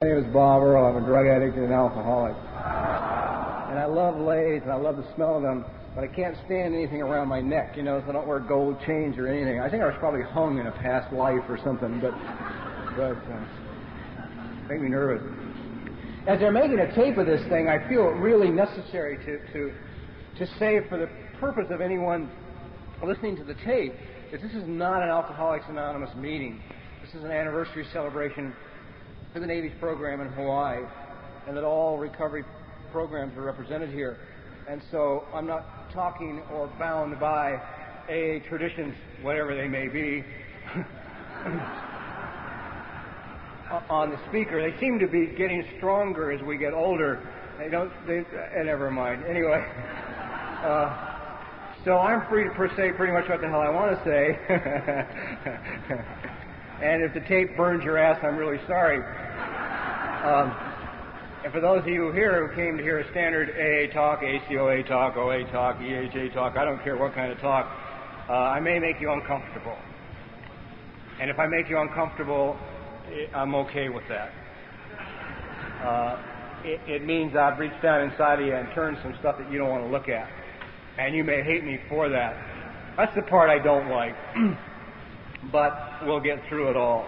My name is Bob Earl. I'm a drug addict and an alcoholic. And I love Lays, and I love the smell of them, but I can't stand anything around my neck, so I don't wear gold chains or anything. I think I was probably hung in a past life or something, but make me nervous. As they're making a tape of this thing, I feel it really necessary to say, for the purpose of anyone listening to the tape, that this is not an Alcoholics Anonymous meeting. This is an anniversary celebration for the Navy's program in Hawaii, and that all recovery programs are represented here. And so I'm not talking or bound by AA traditions, whatever they may be, on the speaker. They seem to be getting stronger as we get older. Never mind. Anyway, so I'm free to say pretty much what the hell I want to say. And if the tape burns your ass, I'm really sorry. And for those of you here who came to hear a standard AA talk, ACOA talk, OA talk, EHA talk, I don't care what kind of talk, I may make you uncomfortable. And if I make you uncomfortable, I'm okay with that. It means I've reached down inside of you and turned some stuff that you don't want to look at. And you may hate me for that. That's the part I don't like. But we'll get through it all.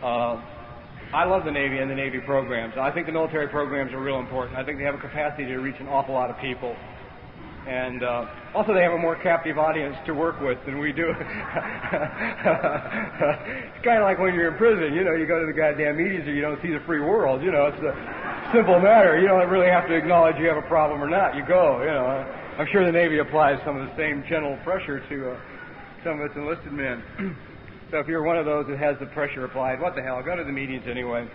I love the Navy and the Navy programs. I think the military programs are real important. I think they have a capacity to reach an awful lot of people. And also they have a more captive audience to work with than we do. It's kind of like when you're in prison, you go to the goddamn meetings and you don't see the free world. It's a simple matter. You don't really have to acknowledge you have a problem or not. You go, I'm sure the Navy applies some of the same gentle pressure to some of its enlisted men. So if you're one of those that has the pressure applied, what the hell, go to the meetings anyway.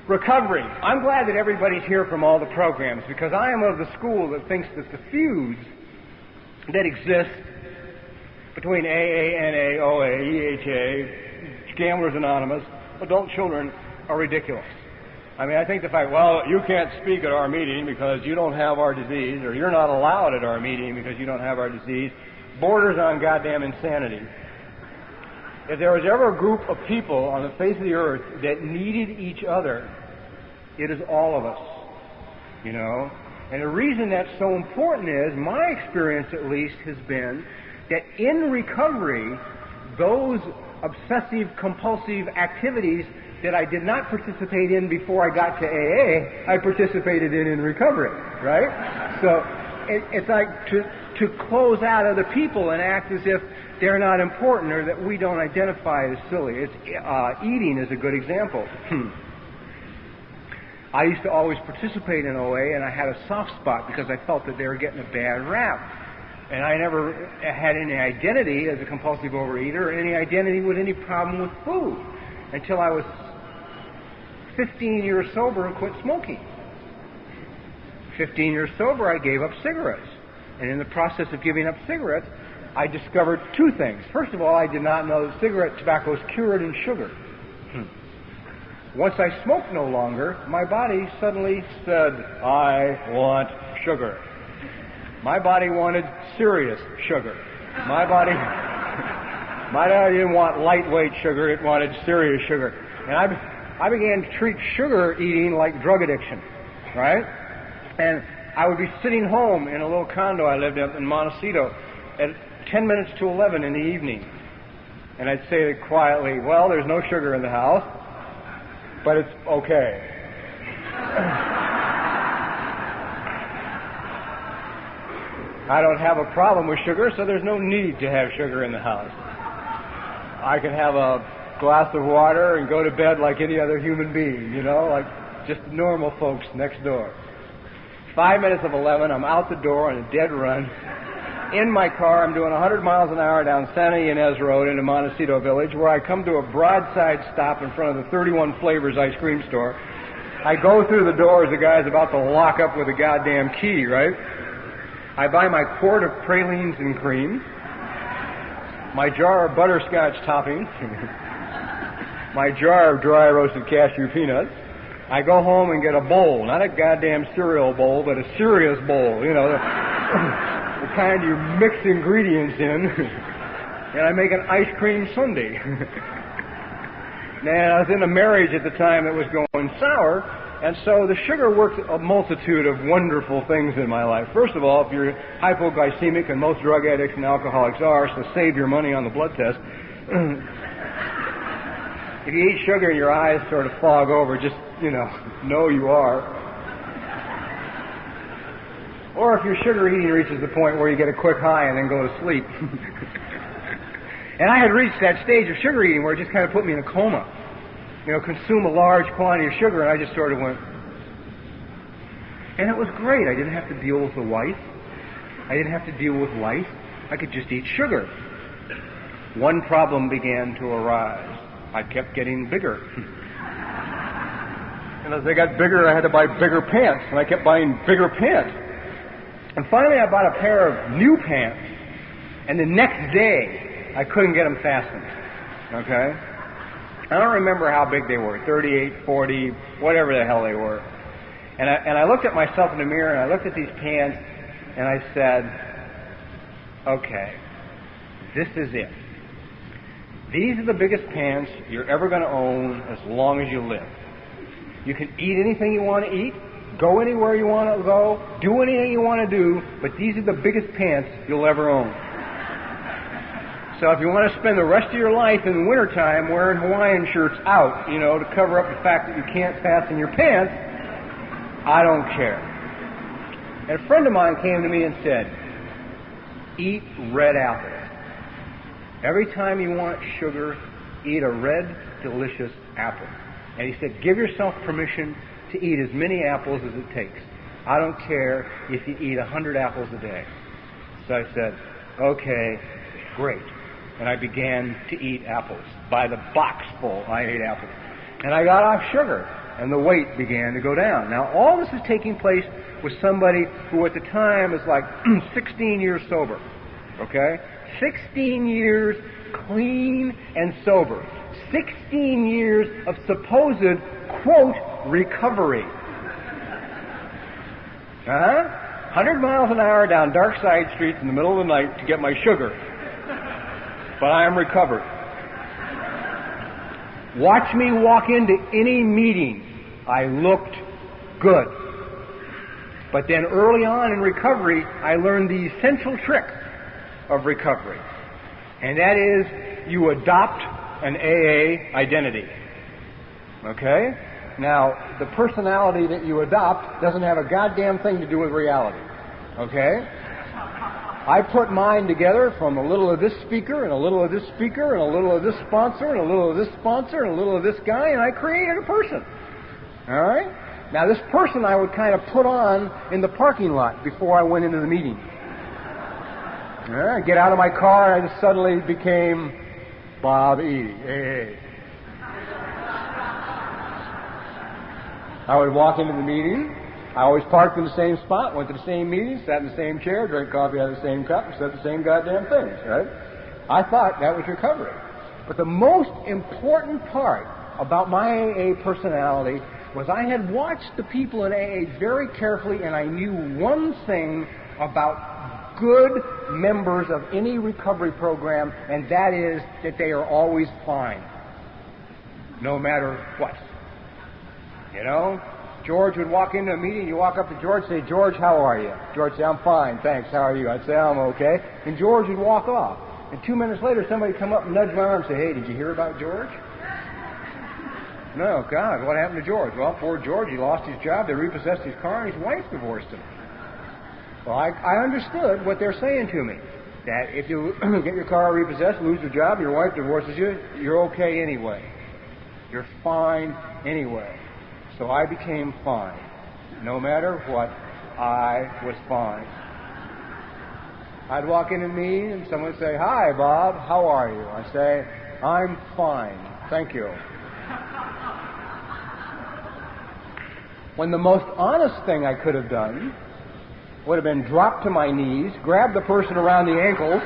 Recovery. I'm glad that everybody's here from all the programs, because I am of the school that thinks that the feuds that exist between AA, NA, OA, EHA, Gamblers Anonymous, adult children are ridiculous. I think the fact, you can't speak at our meeting because you don't have our disease, or you're not allowed at our meeting because you don't have our disease, borders on goddamn insanity. If there was ever a group of people on the face of the earth that needed each other, it is all of us, And the reason that's so important is, my experience at least has been that in recovery, those obsessive compulsive activities that I did not participate in before I got to AA, I participated in recovery, right? So it's like to close out other people and act as if they're not important or that we don't identify as silly. Eating is a good example. I used to always participate in OA, and I had a soft spot because I felt that they were getting a bad rap. And I never had any identity as a compulsive overeater or any identity with any problem with food until I was 15 years sober and quit smoking. 15 years sober, I gave up cigarettes. And in the process of giving up cigarettes, I discovered two things. First of all, I did not know that cigarette tobacco is cured in sugar. Once I smoked no longer, my body suddenly said, I want sugar. My body wanted serious sugar. My body didn't want lightweight sugar, it wanted serious sugar. And I began to treat sugar eating like drug addiction, right? And I would be sitting home in a little condo I lived in Montecito at 10 minutes to 11 in the evening. And I'd say quietly, there's no sugar in the house, but it's okay. I don't have a problem with sugar, so there's no need to have sugar in the house. I can have a glass of water and go to bed like any other human being, like just normal folks next door. 5 minutes of 11, I'm out the door on a dead run. In my car, I'm doing 100 miles an hour down Santa Ynez Road into Montecito Village, where I come to a broadside stop in front of the 31 Flavors ice cream store. I go through the door as the guy's about to lock up with a goddamn key, right? I buy my quart of pralines and cream, my jar of butterscotch topping, my jar of dry roasted cashew peanuts. I go home and get a bowl, not a goddamn cereal bowl, but a serious bowl, the kind you mix ingredients in, and I make an ice cream sundae. And I was in a marriage at the time that was going sour, and so the sugar worked a multitude of wonderful things in my life. First of all, if you're hypoglycemic, and most drug addicts and alcoholics are, so save your money on the blood test. If you eat sugar and your eyes sort of fog over, just, know you are. Or if your sugar eating reaches the point where you get a quick high and then go to sleep. And I had reached that stage of sugar eating where it just kind of put me in a coma. Consume a large quantity of sugar, and I just sort of went. And it was great. I didn't have to deal with the wife. I didn't have to deal with life. I could just eat sugar. One problem began to arise. I kept getting bigger. And as I got bigger, I had to buy bigger pants, and I kept buying bigger pants. And finally, I bought a pair of new pants, and the next day, I couldn't get them fastened. Okay? I don't remember how big they were, 38, 40, whatever the hell they were. And I looked at myself in the mirror, and I looked at these pants, and I said, okay, this is it. These are the biggest pants you're ever going to own as long as you live. You can eat anything you want to eat, go anywhere you want to go, do anything you want to do, but these are the biggest pants you'll ever own. So if you want to spend the rest of your life in the wintertime wearing Hawaiian shirts out, to cover up the fact that you can't fasten your pants, I don't care. And a friend of mine came to me and said, eat red apples. Every time you want sugar, eat a red, delicious apple. And he said, give yourself permission to eat as many apples as it takes. I don't care if you eat 100 apples a day. So I said, okay, great. And I began to eat apples. By the box full, I ate apples. And I got off sugar, and the weight began to go down. Now, all this is taking place with somebody who at the time is like 16 years sober. Okay? 16 years clean and sober. 16 years of supposed, quote, recovery. 100 miles an hour down dark side streets in the middle of the night to get my sugar. But I am recovered. Watch me walk into any meeting. I looked good. But then early on in recovery, I learned the essential trick of recovery. And that is, you adopt an AA identity. Okay? Now, the personality that you adopt doesn't have a goddamn thing to do with reality. Okay? I put mine together from a little of this speaker, and a little of this speaker, and a little of this sponsor, and a little of this sponsor, and a little of this guy, and I created a person. All right? Now, this person I would kind of put on in the parking lot before I went into the meeting. All right? I get out of my car, and I just suddenly became Bob E. AA. I would walk into the meeting. I always parked in the same spot, went to the same meeting, sat in the same chair, drank coffee out of the same cup, and said the same goddamn things, right? I thought that was recovery. But the most important part about my AA personality was I had watched the people in AA very carefully, and I knew one thing about good members of any recovery program, and that is that they are always fine, no matter what. George would walk into a meeting, you walk up to George, say, George, how are you? George would say, I'm fine, thanks, how are you? I'd say, I'm okay. And George would walk off. And 2 minutes later, somebody would come up and nudge my arm and say, hey, did you hear about George? No, God, what happened to George? Well, poor George, he lost his job, they repossessed his car, and his wife divorced him. Well, I understood what they're saying to me, that if you get your car repossessed, lose your job, your wife divorces you, you're okay anyway. You're fine anyway. So I became fine. No matter what, I was fine. I'd walk in a meeting and someone would say, hi, Bob, how are you? I'd say, I'm fine, thank you. When the most honest thing I could have done would have been drop to my knees, grab the person around the ankles,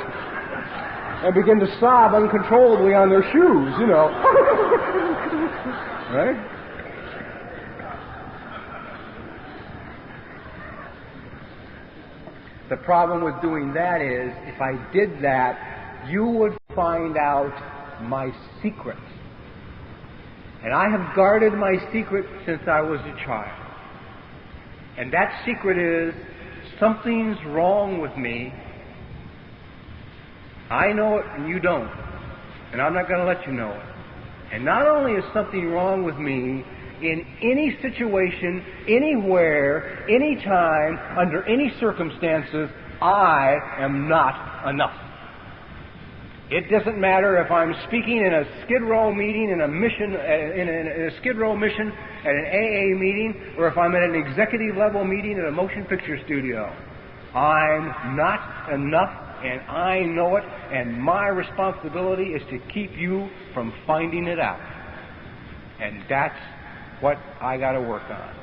and begin to sob uncontrollably on their shoes, Right? The problem with doing that is, if I did that, you would find out my secrets. And I have guarded my secret since I was a child. And that secret is, something's wrong with me. I know it and you don't. And I'm not going to let you know it. And not only is something wrong with me, in any situation, anywhere, anytime, under any circumstances, I am not enough. It doesn't matter if I'm speaking in a Skid Row meeting, in a mission, in a Skid Row mission, at an AA meeting, or if I'm at an executive level meeting at a motion picture studio. I'm not enough, and I know it, and my responsibility is to keep you from finding it out. And that's what I got to work on.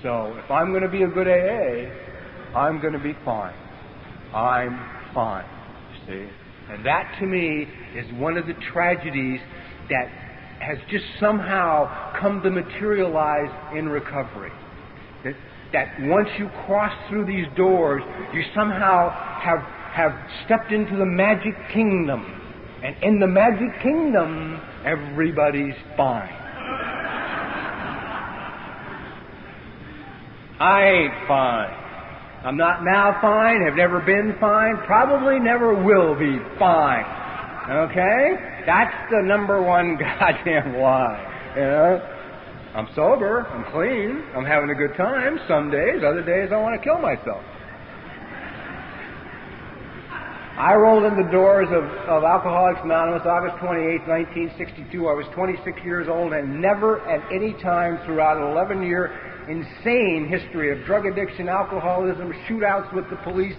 So if I'm going to be a good AA, I'm going to be fine. I'm fine. See? And that, to me, is one of the tragedies that has just somehow come to materialize in recovery. That once you cross through these doors, you somehow have stepped into the magic kingdom. And in the magic kingdom, everybody's fine. I ain't fine. I'm not now fine, have never been fine, probably never will be fine. Okay? That's the number one goddamn lie. You know? I'm sober, I'm clean, I'm having a good time some days, other days I want to kill myself. I rolled in the doors of Alcoholics Anonymous August 28, 1962. I was 26 years old and never at any time throughout an 11-year insane history of drug addiction, alcoholism, shootouts with the police,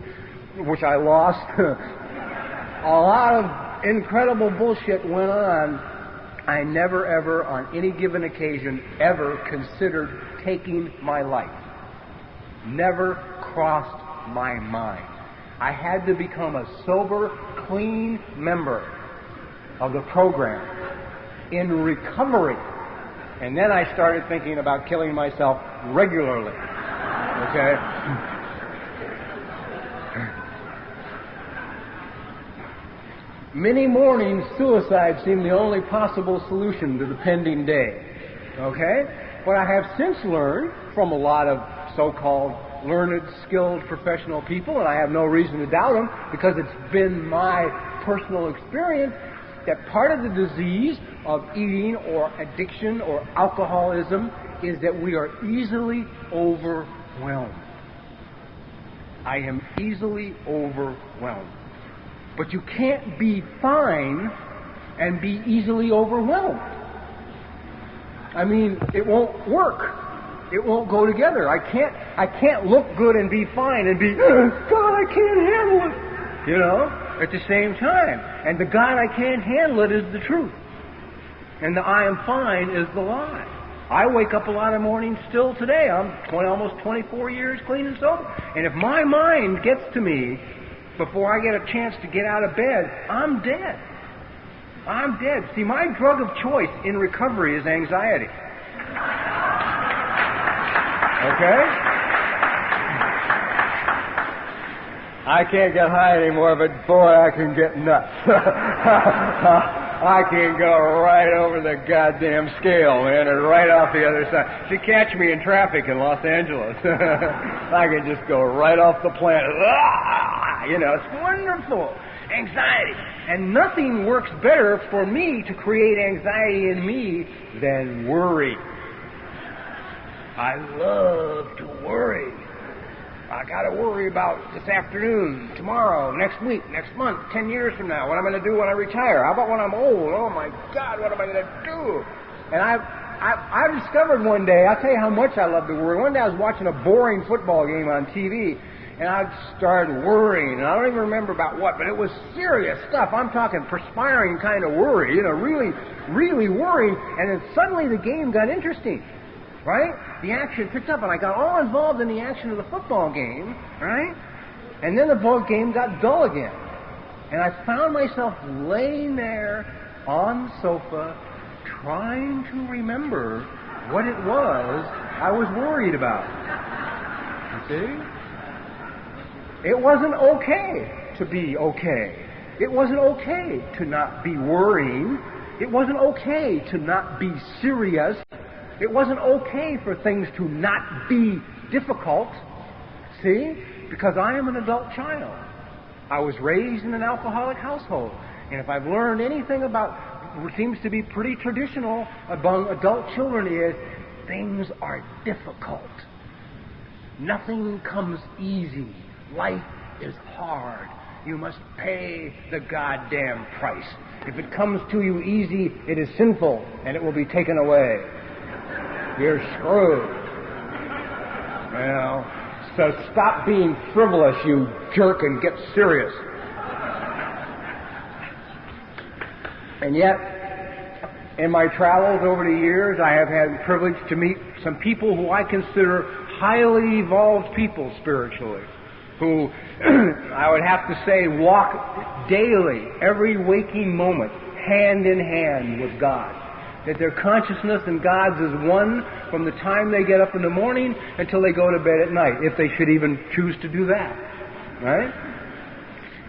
which I lost. A lot of incredible bullshit went on. I never ever, on any given occasion, ever considered taking my life. Never crossed my mind. I had to become a sober, clean member of the program in recovery. And then I started thinking about killing myself regularly. Okay? Many mornings, suicide seemed the only possible solution to the pending day. Okay? But I have since learned from a lot of so-called learned, skilled, professional people, and I have no reason to doubt them because it's been my personal experience, that part of the disease of eating or addiction or alcoholism is that we are easily overwhelmed. I am easily overwhelmed. But you can't be fine and be easily overwhelmed. I mean, it won't work. It won't go together. I can't look good and be fine and be, God, I can't handle it, you know, at the same time. And the God, I can't handle it is the truth. And the I am fine is the lie. I wake up a lot of mornings still today. I'm almost 24 years clean and sober. And if my mind gets to me before I get a chance to get out of bed, I'm dead. I'm dead. See, my drug of choice in recovery is anxiety. Okay? I can't get high anymore, but boy, I can get nuts. I can go right over the goddamn scale, man, and right off the other side. If you catch me in traffic in Los Angeles, I can just go right off the planet. You know, it's wonderful. Anxiety. And nothing works better for me to create anxiety in me than worry. I love to worry. I got to worry about this afternoon, tomorrow, next week, next month, 10 years from now, what I'm going to do when I retire. How about when I'm old? Oh, my God, what am I going to do? And I discovered one day, I'll tell you how much I love to worry. One day I was watching a boring football game on TV, and I started worrying, and I don't even remember about what, but it was serious stuff. I'm talking perspiring kind of worry, you know, really, really worrying, and then suddenly the game got interesting. Right? The action picked up, and I got all involved in the action of the football game, right? And then the ball game got dull again. And I found myself laying there on the sofa trying to remember what it was I was worried about. You see? It wasn't okay to be okay. It wasn't okay to not be worrying. It wasn't okay to not be serious. It wasn't okay for things to not be difficult. See? Because I am an adult child. I was raised in an alcoholic household. And if I've learned anything about what seems to be pretty traditional among adult children is things are difficult. Nothing comes easy. Life is hard. You must pay the goddamn price. If it comes to you easy, it is sinful, and it will be taken away. You're screwed. You know? So stop being frivolous, you jerk, and get serious. And yet, in my travels over the years, I have had the privilege to meet some people who I consider highly evolved people spiritually, who I would have to say walk daily, every waking moment, hand in hand with God. That their consciousness and God's is one from the time they get up in the morning until they go to bed at night, if they should even choose to do that. Right?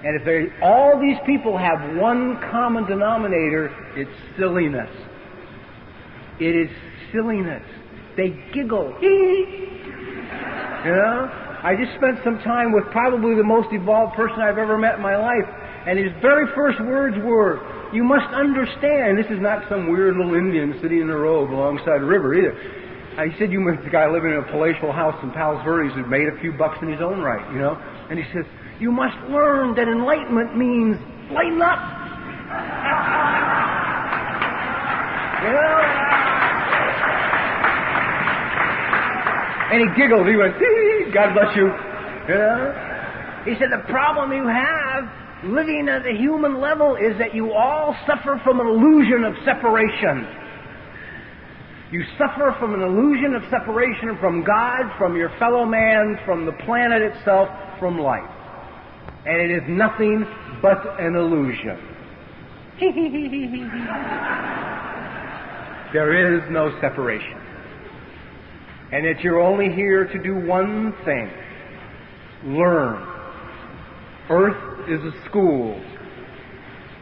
And if all these people have one common denominator, it's silliness. It is silliness. They giggle. You know? I just spent some time with probably the most evolved person I've ever met in my life, and his very first words were, "You must understand," this is not some weird little Indian sitting in a robe alongside a river either. He said, the guy living in a palatial house in Palos Verdes who'd made a few bucks in his own right, you know? And he says, "You must learn that enlightenment means lighten up." You know? And he giggled. He went, "God bless you." You know? He said, "The problem you have living at the human level is that you all suffer from an illusion of separation. You suffer from an illusion of separation from God, from your fellow man, from the planet itself, from life. And it is nothing but an illusion." There is no separation. And that you're only here to do one thing: learn. Earth is a school.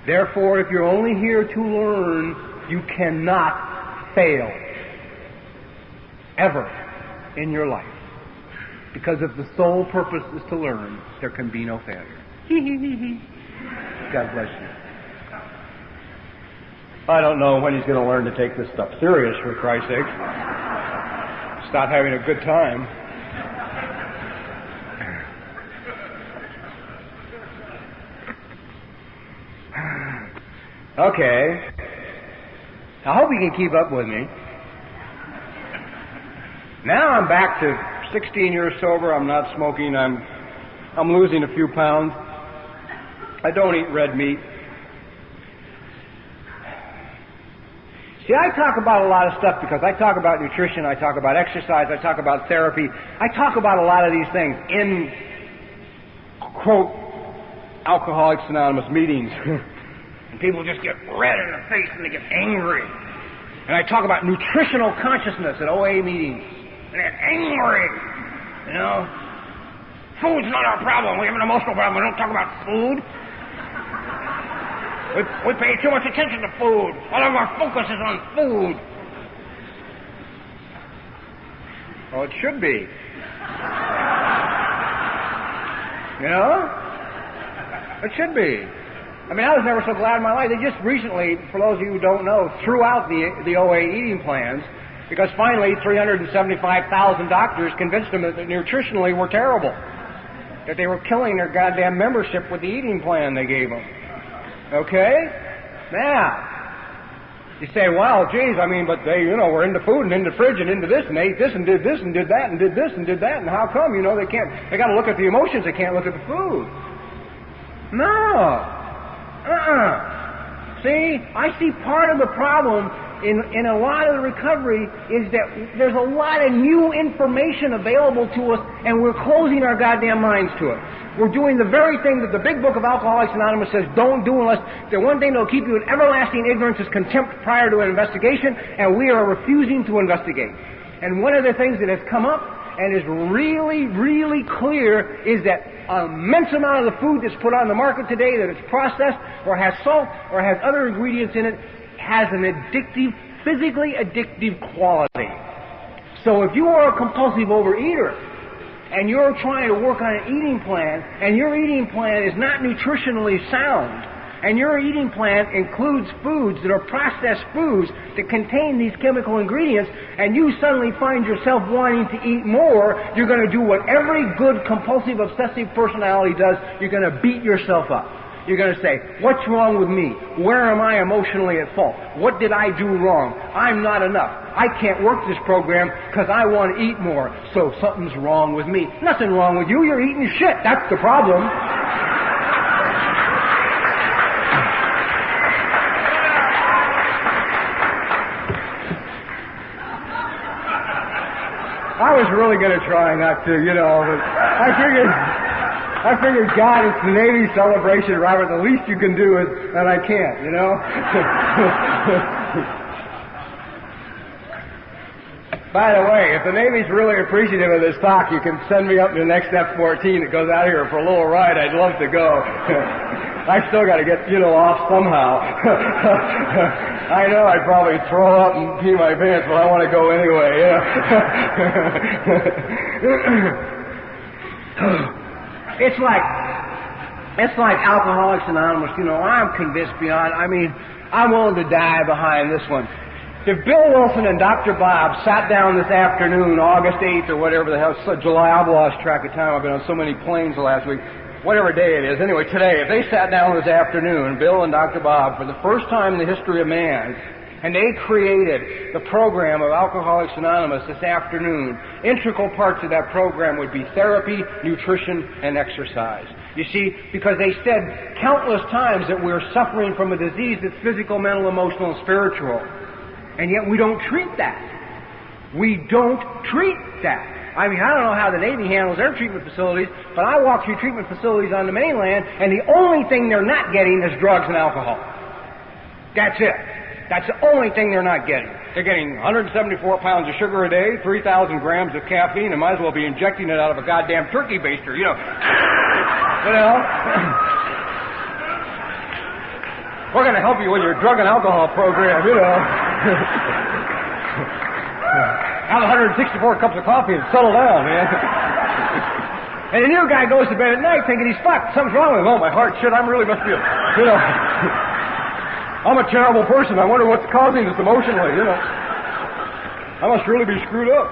Therefore, if you're only here to learn, you cannot fail. Ever in your life. Because if the sole purpose is to learn, there can be no failure. God bless you. I don't know when he's going to learn to take this stuff serious, for Christ's sake. Stop having a good time. Okay. I hope you can keep up with me. Now I'm back to 16 years sober. I'm not smoking. I'm losing a few pounds. I don't eat red meat. See, I talk about a lot of stuff because I talk about nutrition, I talk about exercise, I talk about therapy. I talk about a lot of these things in, quote, Alcoholics Anonymous meetings. And people just get red in the face and they get angry. And I talk about nutritional consciousness at OA meetings. And they get angry. You know? Food's not our problem. We have an emotional problem. We don't talk about food. We pay too much attention to food. All of our focus is on food. Well, it should be. You know? It should be. I mean, I was never so glad in my life. They just recently, for those of you who don't know, threw out the OA eating plans because finally 375,000 doctors convinced them that nutritionally were terrible. That they were killing their goddamn membership with the eating plan they gave them. Okay? Now, you say, well, geez, I mean, but they, you know, were into food and into fridge and into this and ate this and did this and did that and did this and did that, and how come, you know, they got to look at the emotions, they can't look at the food. No. See, I see part of the problem in a lot of the recovery is that there's a lot of new information available to us and we're closing our goddamn minds to it. We're doing the very thing that the big book of Alcoholics Anonymous says don't do unless the one thing that will keep you in everlasting ignorance is contempt prior to an investigation, and we are refusing to investigate. And one of the things that has come up and is really, really clear is that an immense amount of the food that's put on the market today that is processed or has salt or has other ingredients in it has an addictive, physically addictive quality. So if you are a compulsive overeater, and you're trying to work on an eating plan, and your eating plan is not nutritionally sound, and your eating plan includes foods that are processed foods that contain these chemical ingredients, and you suddenly find yourself wanting to eat more, you're going to do what every good compulsive obsessive personality does. You're going to beat yourself up. You're going to say, what's wrong with me? Where am I emotionally at fault? What did I do wrong? I'm not enough. I can't work this program because I want to eat more, so something's wrong with me. Nothing wrong with you. You're eating shit. That's the problem. I was really going to try not to, but I figured, God, it's the Navy celebration, Robert. The least you can do is, and I can't, By the way, if the Navy's really appreciative of this talk, you can send me up to the next F-14 that goes out here for a little ride. I'd love to go. I still got to get, off somehow. I know I'd probably throw up and pee my pants, but I want to go anyway, It's like Alcoholics Anonymous, I'm convinced beyond, I'm willing to die behind this one. If Bill Wilson and Dr. Bob sat down this afternoon, August 8th or whatever the hell, July, I've lost track of time, I've been on so many planes the last week, whatever day it is, anyway, today, if they sat down this afternoon, Bill and Dr. Bob, for the first time in the history of man, and they created the program of Alcoholics Anonymous this afternoon, integral parts of that program would be therapy, nutrition, and exercise. You see, because they said countless times that we're suffering from a disease that's physical, mental, emotional, and spiritual. And yet we don't treat that. We don't treat that. I don't know how the Navy handles their treatment facilities, but I walk through treatment facilities on the mainland, and the only thing they're not getting is drugs and alcohol. That's it. That's the only thing they're not getting. They're getting 174 pounds of sugar a day, 3,000 grams of caffeine, and might as well be injecting it out of a goddamn turkey baster, We're going to help you with your drug and alcohol program, Have 164 cups of coffee and settle down, man. And the new guy goes to bed at night thinking he's fucked. Something's wrong with him. Oh, my heart, shit, I'm really must be, I'm a terrible person. I wonder what's causing this emotionally, I must really be screwed up.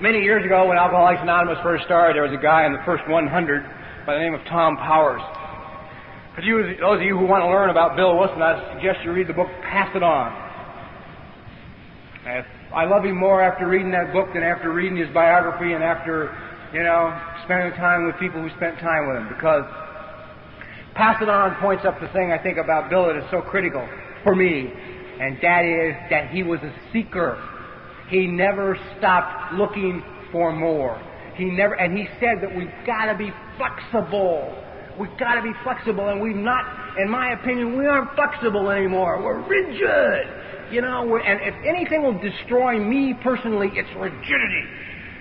Many years ago, when Alcoholics Anonymous first started, there was a guy in the first 100 by the name of Tom Powers. For those of you who want to learn about Bill Wilson, I suggest you read the book Pass It On. I love him more after reading that book than after reading his biography and after, spending time with people who spent time with him, because Pass It On points up the thing I think about Bill that is so critical for me, and that is that he was a seeker. He never stopped looking for more. And he said that we've got to be flexible. We've got to be flexible, and we've not, in my opinion, we aren't flexible anymore. We're rigid. And if anything will destroy me personally, it's rigidity.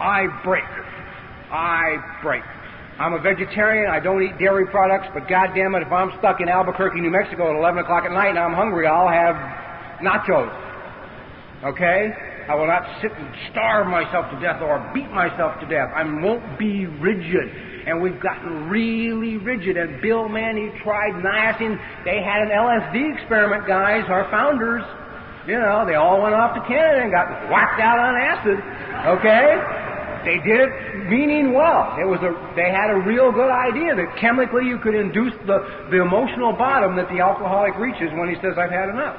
I break. I'm a vegetarian. I don't eat dairy products, but goddamn it, if I'm stuck in Albuquerque, New Mexico at 11 o'clock at night and I'm hungry, I'll have nachos. Okay? I will not sit and starve myself to death or beat myself to death. I won't be rigid. And we've gotten really rigid. And Bill, man, he tried niacin. They had an LSD experiment, guys, our founders. They all went off to Canada and got whacked out on acid. Okay? They did it meaning well. They had a real good idea that chemically you could induce the emotional bottom that the alcoholic reaches when he says, I've had enough.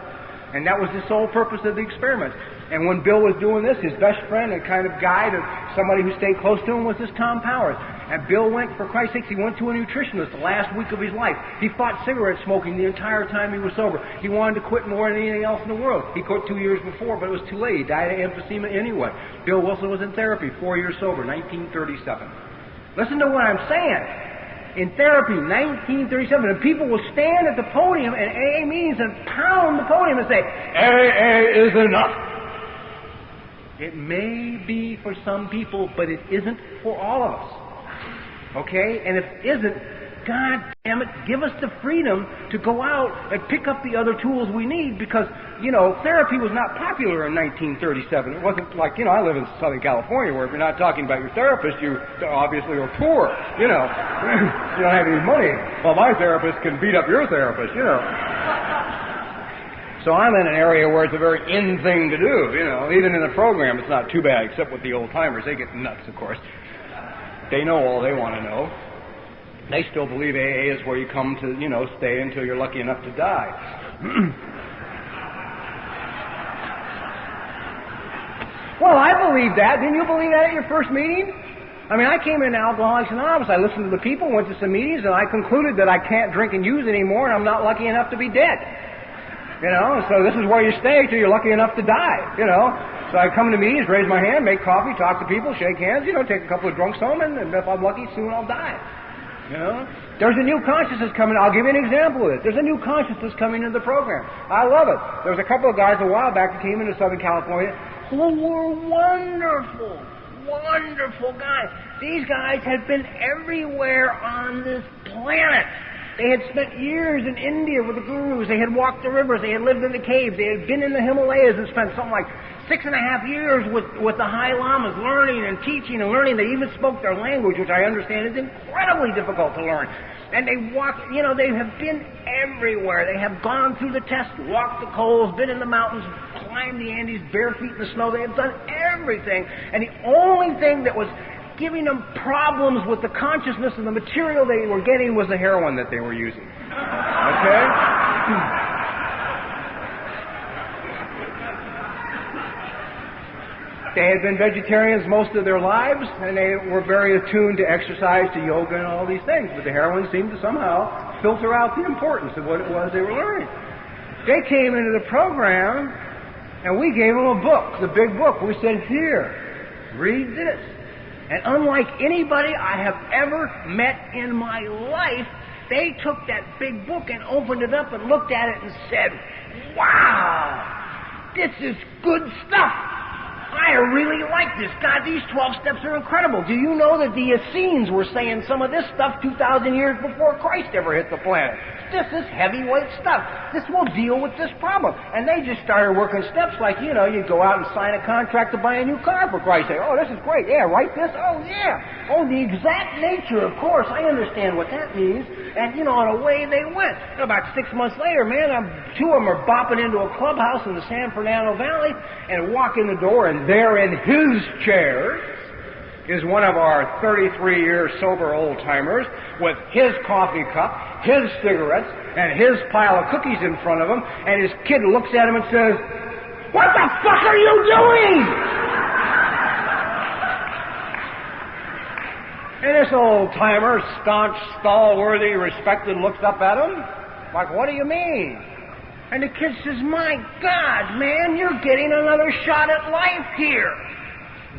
And that was the sole purpose of the experiment. And when Bill was doing this, his best friend and kind of guide, somebody who stayed close to him, was this Tom Powers. And Bill went, for Christ's sakes, he went to a nutritionist the last week of his life. He fought cigarette smoking the entire time he was sober. He wanted to quit more than anything else in the world. He quit 2 years before, but it was too late. He died of emphysema anyway. Bill Wilson was in therapy 4 years sober, 1937. Listen to what I'm saying. In therapy, 1937, and people will stand at the podium in AA meetings and pound the podium and say, AA is enough. It may be for some people, but it isn't for all of us. Okay? And if it isn't, God damn it, give us the freedom to go out and pick up the other tools we need because, therapy was not popular in 1937. It wasn't like, I live in Southern California where if you're not talking about your therapist, you obviously are poor, you don't have any money. Well, my therapist can beat up your therapist, So I'm in an area where it's a very in thing to do, Even in the program, it's not too bad, except with the old timers. They get nuts, of course. They know all they want to know. They still believe AA is where you come to, stay until you're lucky enough to die. Well, I believe that. Didn't you believe that at your first meeting? I mean, I came into Alcoholics Anonymous. I listened to the people, went to some meetings, and I concluded that I can't drink and use anymore, and I'm not lucky enough to be dead. So this is where you stay till you're lucky enough to die, So I come to meetings, raise my hand, make coffee, talk to people, shake hands, take a couple of drunks home, and if I'm lucky, soon I'll die. There's a new consciousness coming. I'll give you an example of it. There's a new consciousness coming into the program. I love it. There was a couple of guys a while back that came into Southern California who were wonderful, wonderful guys. These guys had been everywhere on this planet. They had spent years in India with the gurus. They had walked the rivers. They had lived in the caves. They had been in the Himalayas and spent something like 6.5 years with the high lamas learning and teaching and learning. They even spoke their language, which I understand is incredibly difficult to learn. And they walked, they have been everywhere. They have gone through the test, walked the coals, been in the mountains, climbed the Andes, bare feet in the snow. They have done everything. And the only thing that was giving them problems with the consciousness and the material they were getting was the heroin that they were using. Okay? They had been vegetarians most of their lives, and they were very attuned to exercise, to yoga, and all these things. But the heroin seemed to somehow filter out the importance of what it was they were learning. They came into the program, and we gave them a book, the big book. We said, here, read this. And unlike anybody I have ever met in my life, they took that big book and opened it up and looked at it and said, wow, this is good stuff. I really like this. God, these 12 steps are incredible. Do you know that the Essenes were saying some of this stuff 2,000 years before Christ ever hit the planet? This is heavyweight stuff. This will deal with this problem. And they just started working steps like, you go out and sign a contract to buy a new car, for Christ's sake. Oh, this is great. Yeah, write this. Oh, yeah. Oh, the exact nature, of course. I understand what that means. And, and away they went. About 6 months later, man, two of them are bopping into a clubhouse in the San Fernando Valley and walk in the door, and there in his chair is one of our 33-year sober old-timers with his coffee cup, his cigarettes, and his pile of cookies in front of him, and his kid looks at him and says, "What the fuck are you doing?" And this old-timer, staunch, stalworthy, respected, looks up at him like, "What do you mean?" And the kid says, "My God, man, you're getting another shot at life here.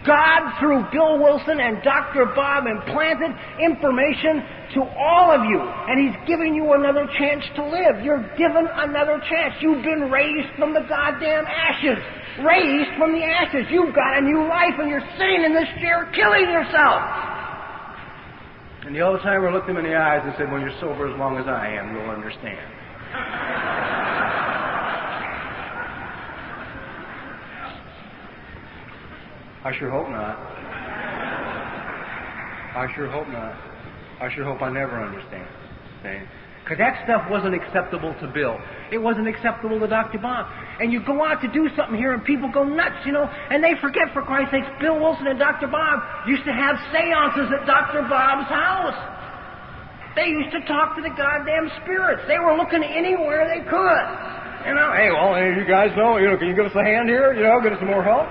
God, through Bill Wilson and Dr. Bob, implanted information to all of you, and He's giving you another chance to live. You're given another chance. You've been raised from the goddamn ashes. Raised from the ashes. You've got a new life, and you're sitting in this chair killing yourself." And the old-timer looked him in the eyes and said, "When you're sober as long as I am, you'll understand." I sure hope not. I sure hope not. I sure hope I never understand. Because that stuff wasn't acceptable to Bill. It wasn't acceptable to Dr. Bob. And you go out to do something here and people go nuts, and they forget, for Christ's sakes, Bill Wilson and Dr. Bob used to have seances at Dr. Bob's house. They used to talk to the goddamn spirits. They were looking anywhere they could. Hey, well, you guys know, can you give us a hand here? Give us some more help?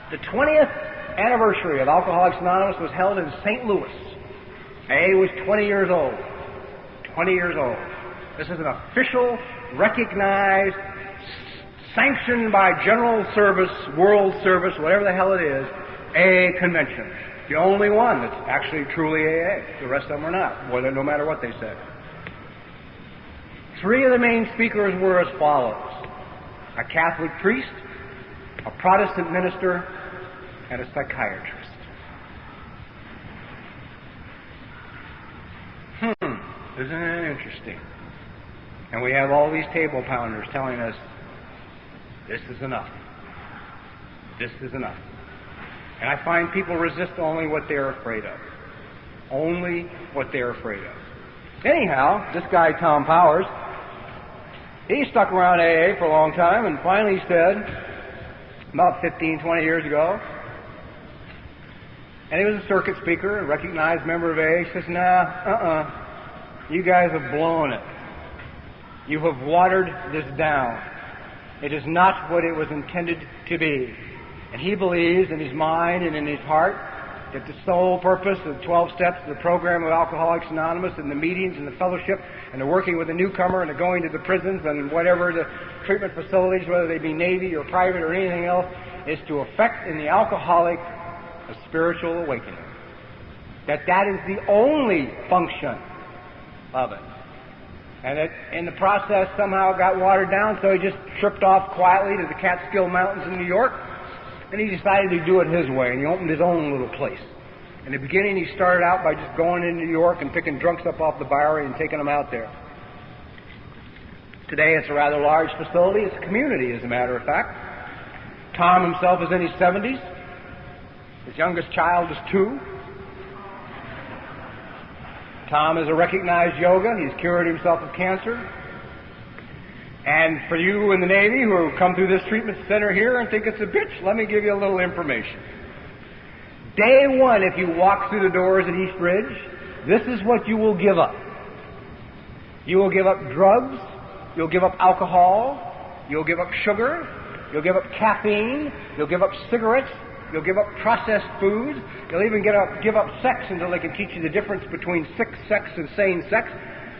The 20th anniversary of Alcoholics Anonymous was held in St. Louis. AA was 20 years old. 20 years old. This is an official, recognized, sanctioned by General Service, World Service, whatever the hell it is, AA convention. The only one that's actually truly AA. The rest of them are not, no matter what they said. 3 of the main speakers were as follows: a Catholic priest, a Protestant minister, and a psychiatrist. Isn't that interesting? And we have all these table pounders telling us, this is enough. This is enough. And I find people resist only what they're afraid of. Only what they're afraid of. Anyhow, this guy, Tom Powers, he stuck around AA for a long time, and finally said, about 15, 20 years ago, and he was a circuit speaker, a recognized member of AA, he says, you guys have blown it. You have watered this down. It is not what it was intended to be. And he believes in his mind and in his heart that the sole purpose of the 12 steps of the program of Alcoholics Anonymous and the meetings and the fellowship and the working with the newcomer and the going to the prisons and whatever the treatment facilities, whether they be Navy or private or anything else, is to effect in the alcoholic a spiritual awakening. That is the only function of it. And it, in the process, somehow got watered down, so he just tripped off quietly to the Catskill Mountains in New York, and he decided to do it his way, and he opened his own little place. In the beginning, he started out by just going into New York and picking drunks up off the Bowery and taking them out there. Today, it's a rather large facility. It's a community, as a matter of fact. Tom himself is in his 70s. His youngest child is 2. Tom is a recognized yoga. He's cured himself of cancer. And for you in the Navy who come through this treatment center here and think it's a bitch, let me give you a little information. Day one, if you walk through the doors at East Ridge, this is what you will give up. You will give up drugs. You'll give up alcohol. You'll give up sugar. You'll give up caffeine. You'll give up cigarettes. You'll give up processed food. You'll even give up sex until they can teach you the difference between sick sex and sane sex.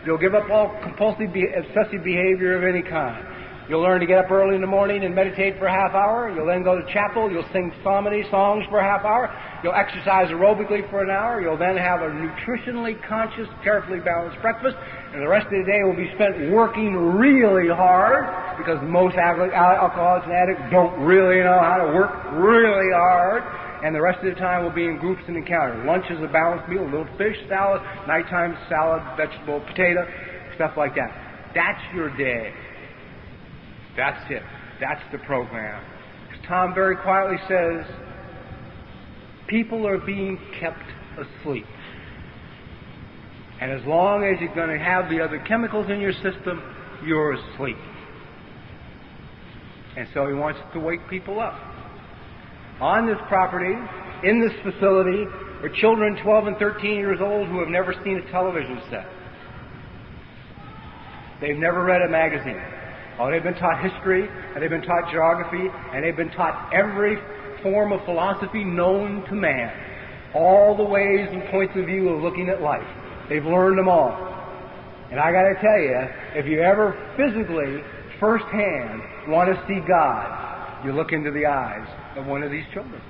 You'll give up all compulsive, obsessive behavior of any kind. You'll learn to get up early in the morning and meditate for a half hour. You'll then go to chapel. You'll sing psalmody songs for a half hour. You'll exercise aerobically for an hour. You'll then have a nutritionally conscious, carefully balanced breakfast. And the rest of the day will be spent working really hard, because most alcoholics and addicts don't really know how to work really hard. And the rest of the time will be in groups and encounters. Lunch is a balanced meal, a little fish, salad, nighttime salad, vegetable, potato, stuff like that. That's your day. That's it. That's the program. As Tom very quietly says, people are being kept asleep. And as long as you're going to have the other chemicals in your system, you're asleep. And so he wants to wake people up. On this property, in this facility, are children 12 and 13 years old who have never seen a television set. They've never read a magazine. Oh, they've been taught history, and they've been taught geography, and they've been taught every form of philosophy known to man. All the ways and points of view of looking at life. They've learned them all. And I got to tell you, if you ever physically, firsthand, want to see God, you look into the eyes of one of these children.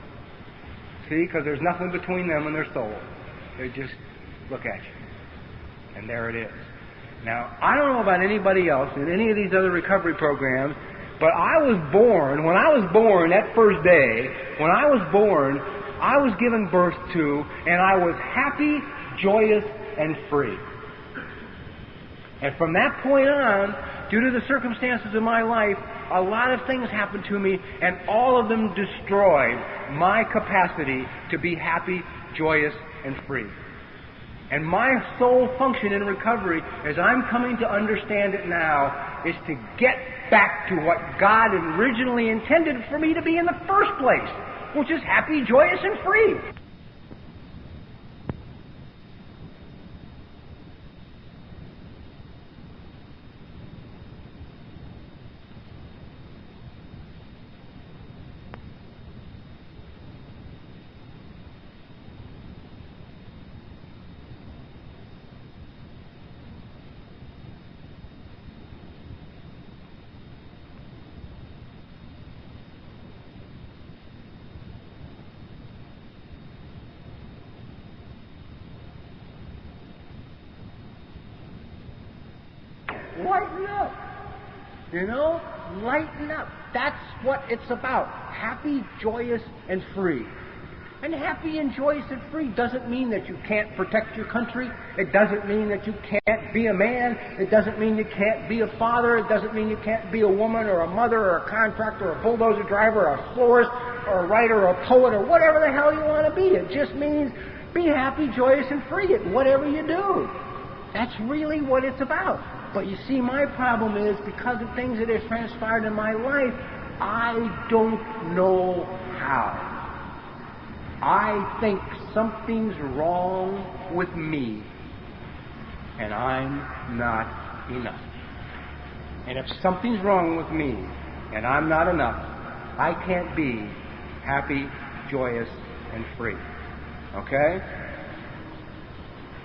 See, because there's nothing between them and their soul. They just look at you. And there it is. Now, I don't know about anybody else in any of these other recovery programs, but when I was born that first day, when I was born, I was given birth to, and I was happy, joyous, and free. And from that point on, due to the circumstances of my life, a lot of things happened to me, and all of them destroyed my capacity to be happy, joyous, and free. And my sole function in recovery, as I'm coming to understand it now, is to get back to what God originally intended for me to be in the first place, which is happy, joyous, and free. Lighten up. You know? Lighten up. That's what it's about. Happy, joyous, and free. And happy and joyous and free doesn't mean that you can't protect your country. It doesn't mean that you can't be a man. It doesn't mean you can't be a father. It doesn't mean you can't be a woman or a mother or a contractor or a bulldozer driver or a florist or a writer or a poet or whatever the hell you want to be. It just means be happy, joyous, and free at whatever you do. That's really what it's about. But you see, my problem is because of things that have transpired in my life, I don't know how. I think something's wrong with me, and I'm not enough. And if something's wrong with me, and I'm not enough, I can't be happy, joyous, and free. Okay?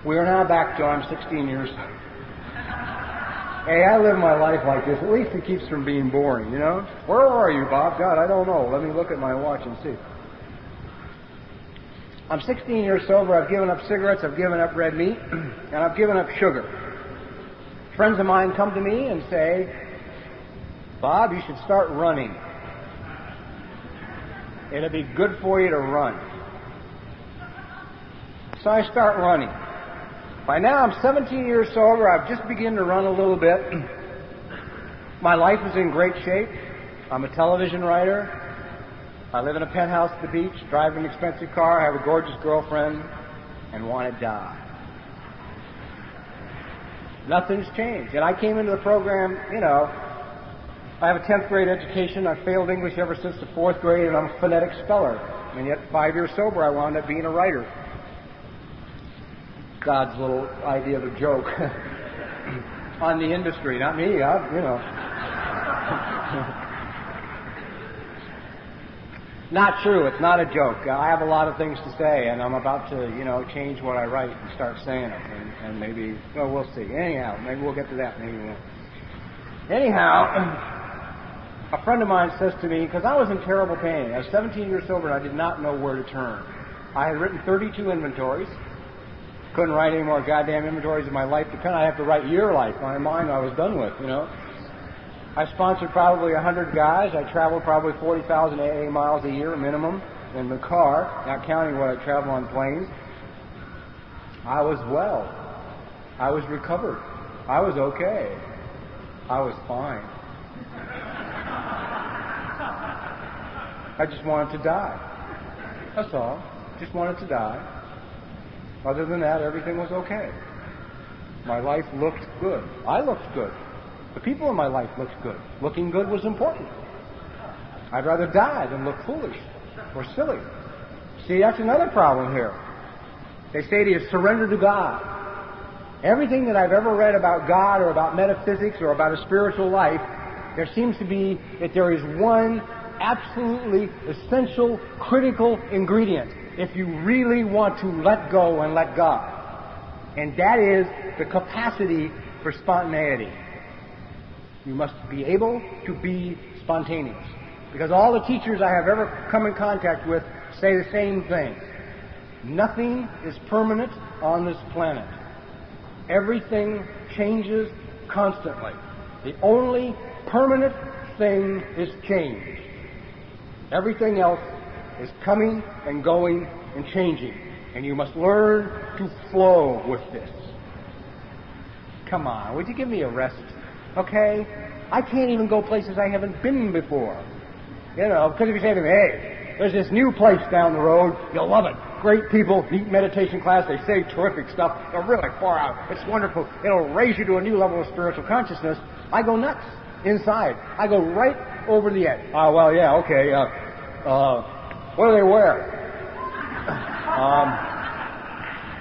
We are now back to I'm 16 years old. Hey, I live my life like this. At least it keeps from being boring, you know? Where are you, Bob? God, I don't know. Let me look at my watch and see. I'm 16 years sober. I've given up cigarettes, I've given up red meat, and I've given up sugar. Friends of mine come to me and say, Bob, you should start running. It'll be good for you to run. So I start running. By now I'm 17 years sober. I've just begun to run a little bit. My life is in great shape. I'm a television writer. I live in a penthouse at the beach, drive an expensive car, have a gorgeous girlfriend, and want to die. Nothing's changed. And I came into the program, you know, I have a 10th grade education. I failed English ever since the 4th grade, and I'm a phonetic speller. And yet 5 years sober, I wound up being a writer. God's little idea of a joke on the industry, not me, you know. Not true. It's not a joke. I have a lot of things to say, and I'm about to, you know, change what I write and start saying them. And maybe, well, we'll see. Anyhow, maybe we'll get to that. Maybe we won't. Anyhow, a friend of mine says to me, because I was in terrible pain. I was 17 years sober, and I did not know where to turn. I had written 32 inventories. Couldn't write any more goddamn inventories in my life. I have to write your life. My mind I was done with, you know. I sponsored probably 100 guys. I traveled probably 40,000 AA miles a year minimum in the car, not counting what I travel on planes. I was well. I was recovered. I was okay. I was fine. I just wanted to die. That's all. Just wanted to die. Other than that, everything was okay. My life looked good. I looked good. The people in my life looked good. Looking good was important. I'd rather die than look foolish or silly. See, that's another problem here. They say to you, surrender to God. Everything that I've ever read about God or about metaphysics or about a spiritual life, there seems to be that there is one absolutely essential, critical ingredient if you really want to let go and let God. And that is the capacity for spontaneity. You must be able to be spontaneous. Because all the teachers I have ever come in contact with say the same thing. Nothing is permanent on this planet. Everything changes constantly. The only permanent thing is change. Everything else is coming and going and changing. And you must learn to flow with this. Come on, would you give me a rest? Okay? I can't even go places I haven't been before. You know, because if you say to me, hey, there's this new place down the road, you'll love it. Great people, neat meditation class, they say terrific stuff. They're really far out. It's wonderful. It'll raise you to a new level of spiritual consciousness. I go nuts inside. I go right over the edge. Oh, well, yeah, okay. What do they wear?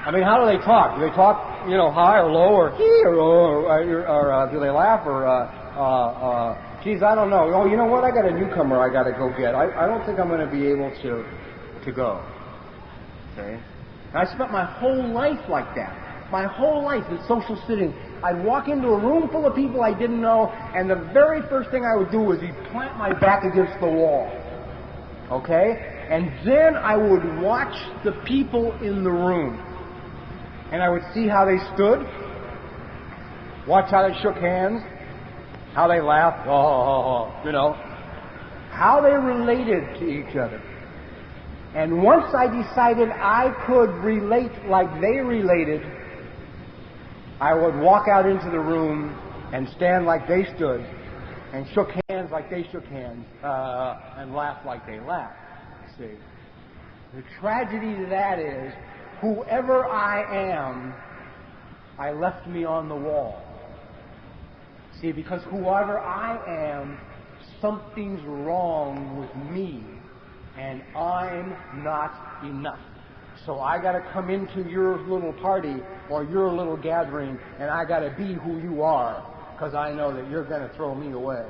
I mean, how do they talk? Do they talk, you know, high or low or hee or do they laugh or geez, I don't know. Oh, you know what? I got a newcomer I got to go get. I don't think I'm going to be able to go. Okay? And I spent my whole life like that. My whole life in social sitting. I'd walk into a room full of people I didn't know, and the very first thing I would do was plant my back against the wall. Okay? And then I would watch the people in the room. And I would see how they stood, watch how they shook hands, how they laughed, you know, how they related to each other. And once I decided I could relate like they related, I would walk out into the room and stand like they stood and shook hands like they shook hands and laughed like they laughed. See, the tragedy to that is, whoever I am, I left me on the wall. See, because whoever I am, something's wrong with me, and I'm not enough. So I got to come into your little party or your little gathering, and I got to be who you are, because I know that you're going to throw me away,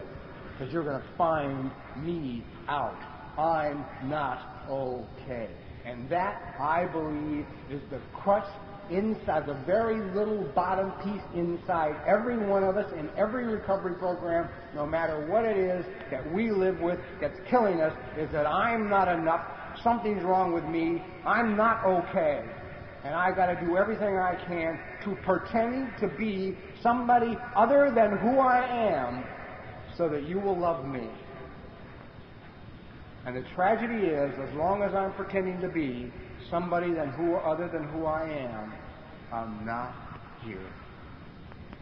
because you're going to find me out. I'm not okay. And that, I believe, is the crutch inside, the very little bottom piece inside every one of us in every recovery program, no matter what it is that we live with that's killing us, is that I'm not enough, something's wrong with me, I'm not okay. And I got to do everything I can to pretend to be somebody other than who I am so that you will love me. And the tragedy is, as long as I'm pretending to be somebody other than who I am, I'm not here.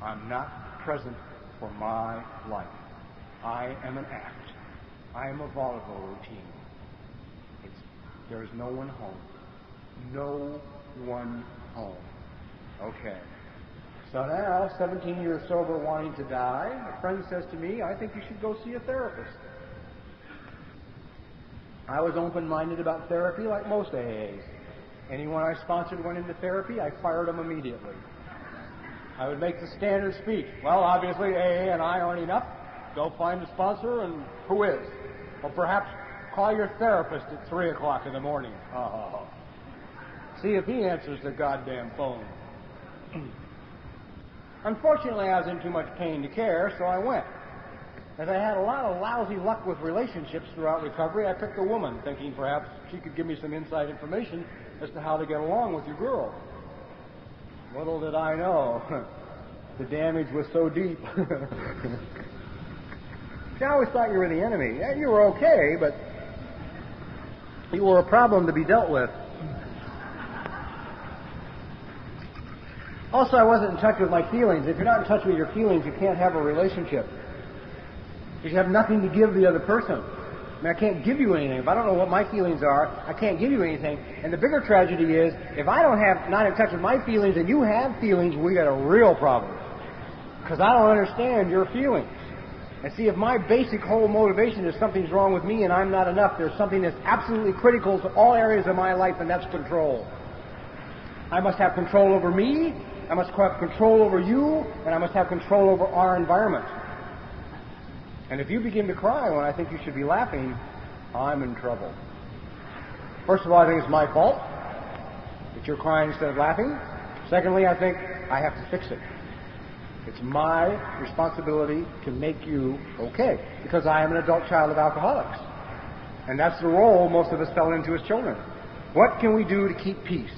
I'm not present for my life. I am an act. I am a vaudeville routine. There is no one home. No one home. Okay. So now, 17 years sober, wanting to die, a friend says to me, I think you should go see a therapist. I was open-minded about therapy like most AAs. Anyone I sponsored went into therapy, I fired them immediately. I would make the standard speech. Well, obviously AA and I aren't enough. Go find a sponsor, and who is? Or perhaps call your therapist at 3 o'clock in the morning. See if he answers the goddamn phone. Unfortunately, I was in too much pain to care, so I went. As I had a lot of lousy luck with relationships throughout recovery, I picked a woman, thinking perhaps she could give me some inside information as to how to get along with your girl. Little did I know, the damage was so deep. See, I always thought you were the enemy. Yeah, you were okay, but you were a problem to be dealt with. Also, I wasn't in touch with my feelings. If you're not in touch with your feelings, you can't have a relationship. Because you have nothing to give the other person. I mean, I can't give you anything. If I don't know what my feelings are, I can't give you anything. And the bigger tragedy is, if I not in touch with my feelings and you have feelings, we got a real problem. Because I don't understand your feelings. And see, if my basic whole motivation is something's wrong with me and I'm not enough, there's something that's absolutely critical to all areas of my life, and that's control. I must have control over me, I must have control over you, and I must have control over our environment. And if you begin to cry when I think you should be laughing, I'm in trouble. First of all, I think it's my fault that you're crying instead of laughing. Secondly, I think I have to fix it. It's my responsibility to make you okay, because I am an adult child of alcoholics. And that's the role most of us fell into as children. What can we do to keep peace?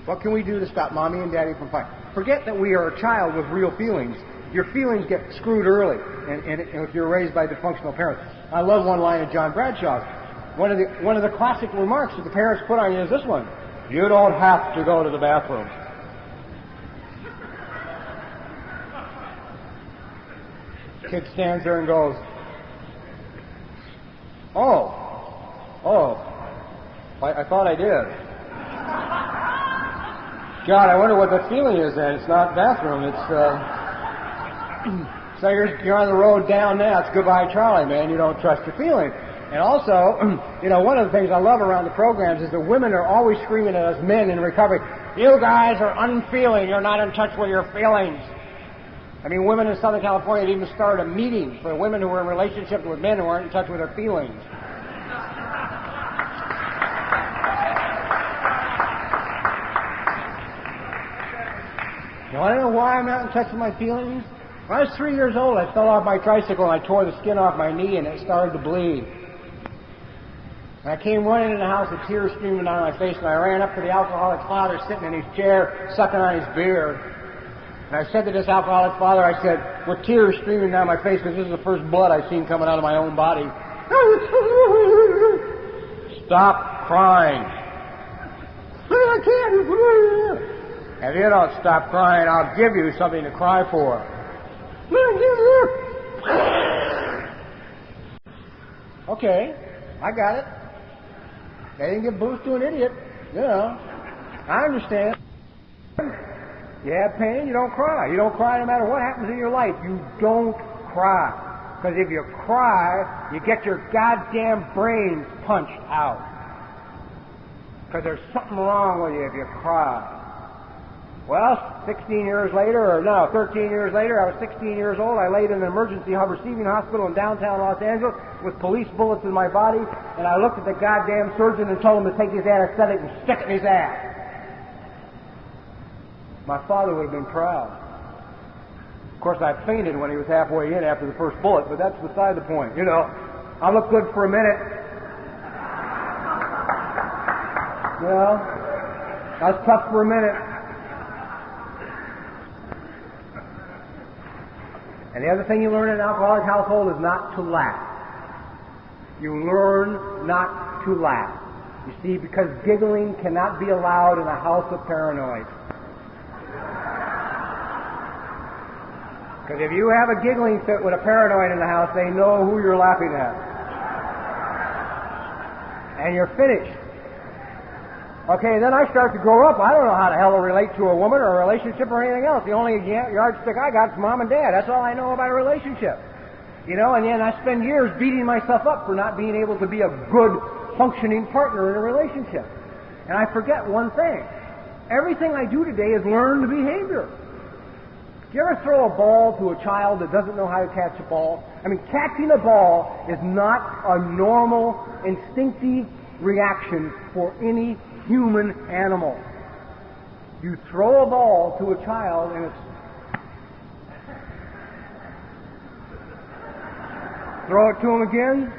What can we do to stop Mommy and Daddy from fighting? Forget that we are a child with real feelings. Your feelings get screwed early, and if you're raised by dysfunctional parents. I love one line of John Bradshaw's. One of the classic remarks that the parents put on you is this one: you don't have to go to the bathroom. Kid stands there and goes, I thought I did. God, I wonder what that feeling is then. It's not bathroom, it's so you're on the road down now. It's goodbye, Charlie, man. You don't trust your feelings. And also, one of the things I love around the programs is that women are always screaming at us men in recovery, you guys are unfeeling. You're not in touch with your feelings. I mean, women in Southern California even started a meeting for women who were in relationships with men who weren't in touch with their feelings. You want to know why I'm not in touch with my feelings? When I was 3 years old, I fell off my tricycle and I tore the skin off my knee and it started to bleed. And I came running in the house with tears streaming down my face, and I ran up to the alcoholic's father sitting in his chair, sucking on his beer. And I said to this alcoholic father, I said, with tears streaming down my face, because this is the first blood I've seen coming out of my own body, stop crying. I can't. If you don't stop crying, I'll give you something to cry for. Okay, I got it. They didn't give booze to an idiot. You know, I understand. You have pain, you don't cry. You don't cry no matter what happens in your life. You don't cry. Because if you cry, you get your goddamn brains punched out. Because there's something wrong with you if you cry. Well, 13 years later, I was 16 years old. I laid in an emergency receiving hospital in downtown Los Angeles with police bullets in my body, and I looked at the goddamn surgeon and told him to take his anesthetic and stick it in his ass. My father would have been proud. Of course, I fainted when he was halfway in after the first bullet, but that's beside the point. You know, I looked good for a minute. You know, I was tough for a minute. And the other thing you learn in an alcoholic household is not to laugh. You learn not to laugh. You see, because giggling cannot be allowed in a house of paranoid. Because if you have a giggling fit with a paranoid in the house, they know who you're laughing at. And you're finished. Okay, then I start to grow up. I don't know how the hell to relate to a woman or a relationship or anything else. The only yardstick I got is mom and dad. That's all I know about a relationship. You know, and then I spend years beating myself up for not being able to be a good, functioning partner in a relationship. And I forget one thing. Everything I do today is learned behavior. Do you ever throw a ball to a child that doesn't know how to catch a ball? I mean, catching a ball is not a normal, instinctive reaction for any human animal. You throw a ball to a child and it's... Throw it to him again.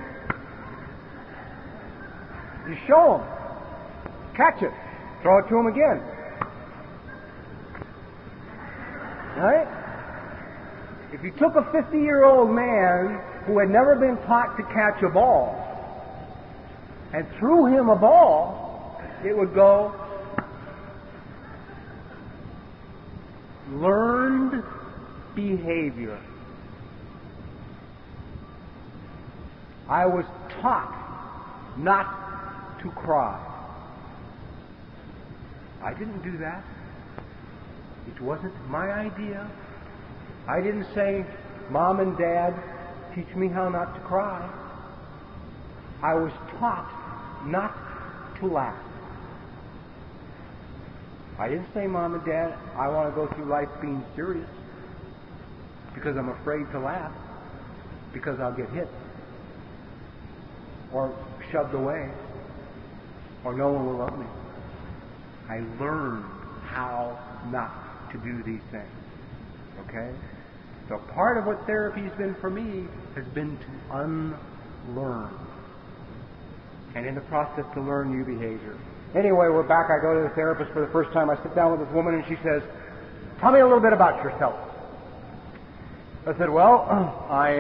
You show him. Catch it. Throw it to him again. Right? If you took a 50-year-old man who had never been taught to catch a ball and threw him a ball, it would go. Learned behavior. I was taught not to cry. I didn't do that. It wasn't my idea. I didn't say, Mom and Dad, teach me how not to cry. I was taught not to laugh. I didn't say, Mom and Dad, I want to go through life being serious because I'm afraid to laugh because I'll get hit or shoved away or no one will love me. I learned how not to do these things. Okay? So part of what therapy's been for me has been to unlearn. And in the process to learn new behavior. Anyway, we're back. I go to the therapist for the first time. I sit down with this woman and she says, tell me a little bit about yourself. I said, well, I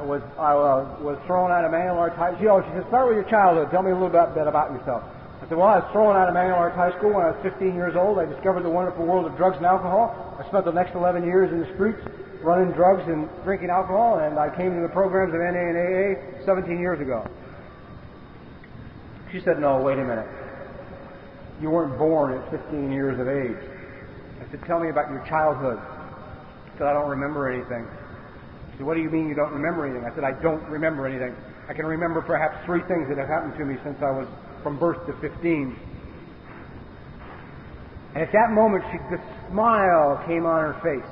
was thrown out of manual arts high school. She said, start with your childhood. Tell me a little bit about yourself. I said, well, I was thrown out of manual arts high school when I was 15 years old. I discovered the wonderful world of drugs and alcohol. I spent the next 11 years in the streets running drugs and drinking alcohol, and I came to the programs of NA and AA 17 years ago. She said, no, wait a minute. You weren't born at 15 years of age. I said, tell me about your childhood. She said, I don't remember anything. She said, what do you mean you don't remember anything? I said, I don't remember anything. I can remember perhaps 3 things that have happened to me since I was from birth to 15. And at that moment, the smile came on her face.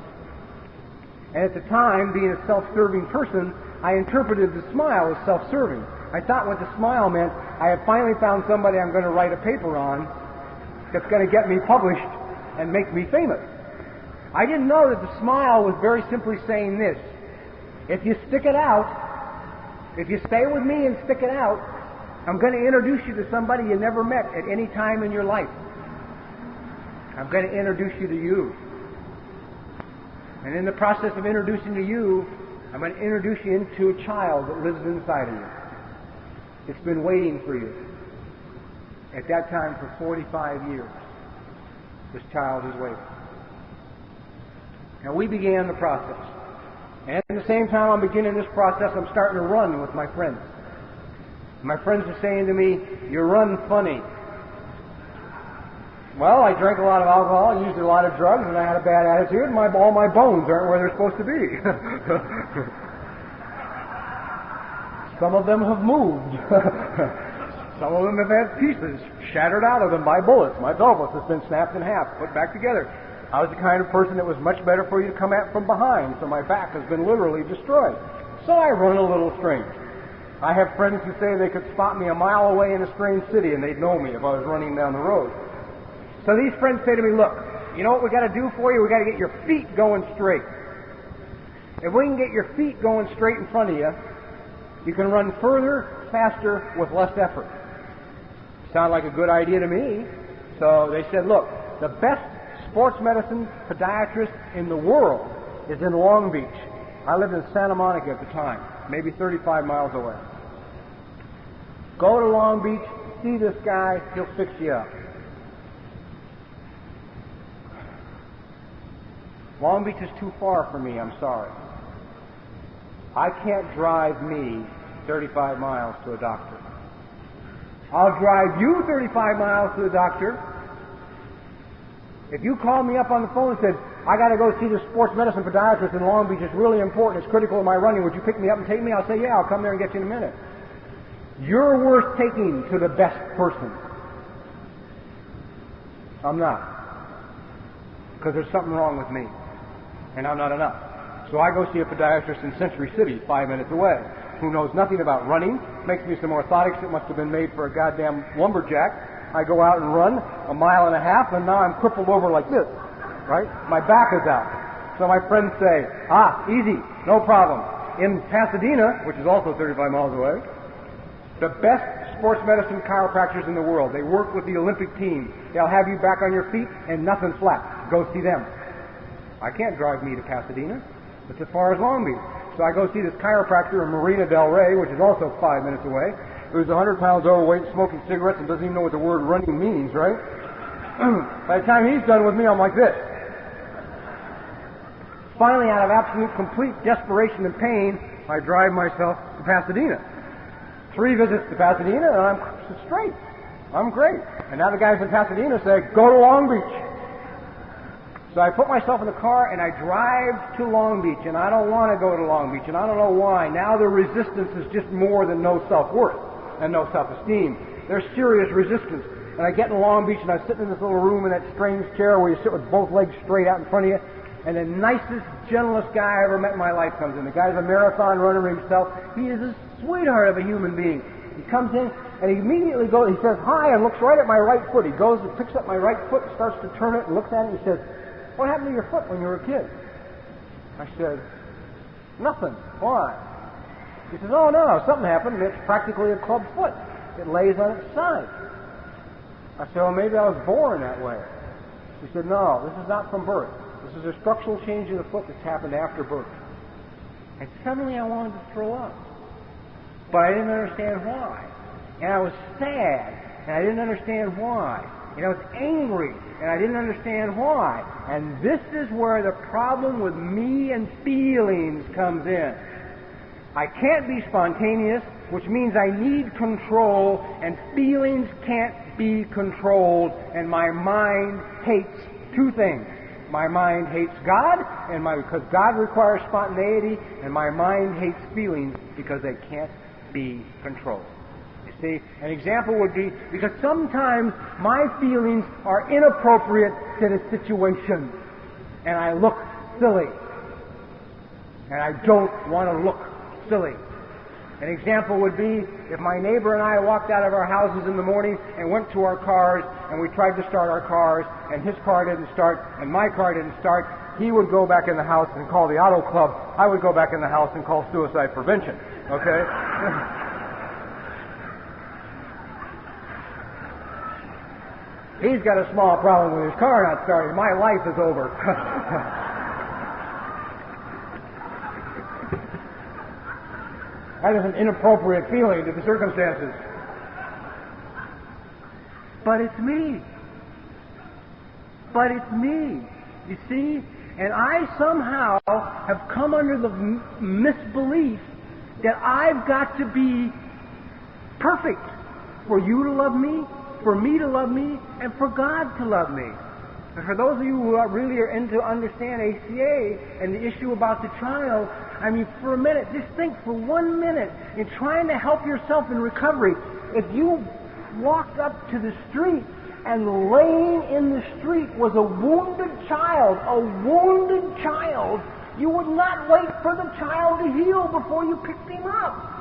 And at the time, being a self-serving person, I interpreted the smile as self-serving. I thought what the smile meant, I have finally found somebody I'm going to write a paper on that's going to get me published and make me famous. I didn't know that the smile was very simply saying this: if you stick it out, if you stay with me and stick it out, I'm going to introduce you to somebody you never met at any time in your life. I'm going to introduce you to you. And in the process of introducing to you, I'm going to introduce you into a child that lives inside of you. It's been waiting for you. At that time, for 45 years, this child is waiting. And we began the process. And at the same time I'm beginning this process, I'm starting to run with my friends. My friends are saying to me, "You run funny." Well, I drank a lot of alcohol, used a lot of drugs, and I had a bad attitude, and all my bones aren't where they're supposed to be. Some of them have moved. Some of them have had pieces shattered out of them by bullets. My pelvis has been snapped in half, put back together. I was the kind of person that was much better for you to come at from behind, so my back has been literally destroyed. So I run a little strange. I have friends who say they could spot me a mile away in a strange city and they'd know me if I was running down the road. So these friends say to me, "Look, you know what we got to do for you? We got to get your feet going straight. If we can get your feet going straight in front of you, you can run further, faster, with less effort." Sound like a good idea to me. So they said, "Look, the best sports medicine podiatrist in the world is in Long Beach." I lived in Santa Monica at the time, maybe 35 miles away. Go to Long Beach, see this guy, he'll fix you up. Long Beach is too far for me, I'm sorry. I can't drive me 35 miles to a doctor. I'll drive you 35 miles to the doctor. If you called me up on the phone and said, "I got to go see the sports medicine podiatrist in Long Beach, it's really important, it's critical to my running, would you pick me up and take me?" I'll say, "Yeah, I'll come there and get you in a minute." You're worth taking to the best person. I'm not. Because there's something wrong with me. And I'm not enough. So I go see a podiatrist in Century City, 5 minutes away, who knows nothing about running, makes me some orthotics that must have been made for a goddamn lumberjack. I go out and run a mile and a half, and now I'm crippled over like this, right? My back is out. So my friends say, "Easy, no problem." In Pasadena, which is also 35 miles away, the best sports medicine chiropractors in the world, they work with the Olympic team. They'll have you back on your feet and nothing flat. Go see them. I can't drive me to Pasadena. It's as far as Long Beach. So I go see this chiropractor in Marina Del Rey, which is also 5 minutes away, who's 100 pounds overweight, smoking cigarettes, and doesn't even know what the word running means, right? By the time he's done with me, I'm like this. Finally, out of absolute, complete desperation and pain, I drive myself to Pasadena. 3 visits to Pasadena, and I'm straight. I'm great. And now the guys in Pasadena say, "Go to Long Beach." So I put myself in the car and I drive to Long Beach, and I don't want to go to Long Beach, and I don't know why. Now the resistance is just more than no self-worth and no self-esteem. There's serious resistance. And I get in Long Beach and I'm sitting in this little room in that strange chair where you sit with both legs straight out in front of you, and the nicest, gentlest guy I ever met in my life comes in. The guy's a marathon runner himself. He is a sweetheart of a human being. He comes in and he immediately goes, he says hi and looks right at my right foot. He goes and picks up my right foot and starts to turn it and looks at it and he says, "What happened to your foot when you were a kid?" I said, "Nothing. Why?" He says, "Oh no, something happened. It's practically a club foot. It lays on its side." I said, "Well, maybe I was born that way." He said, "No, this is not from birth. This is a structural change in the foot that's happened after birth." And suddenly I wanted to throw up. But I didn't understand why. And I was sad, and I didn't understand why. And I was angry, and I didn't understand why. And this is where the problem with me and feelings comes in. I can't be spontaneous, which means I need control, and feelings can't be controlled, and my mind hates 2 things. My mind hates God, because God requires spontaneity, and my mind hates feelings because they can't be controlled. You see, an example would be, because sometimes my feelings are inappropriate to the situation, and I look silly, and I don't want to look silly. An example would be if my neighbor and I walked out of our houses in the morning and went to our cars, and we tried to start our cars, and his car didn't start, and my car didn't start. He would go back in the house and call the auto club. I would go back in the house and call suicide prevention. Okay? He's got a small problem with his car not starting. My life is over. That is an inappropriate feeling to the circumstances. But it's me. But it's me. You see? And I somehow have come under the misbelief that I've got to be perfect for you to love me, for me to love me, and for God to love me. And for those of you who really are into understand ACA and the issue about the child, I mean, for a minute, just think for 1 minute in trying to help yourself in recovery. If you walked up to the street and laying in the street was a wounded child, you would not wait for the child to heal before you picked him up.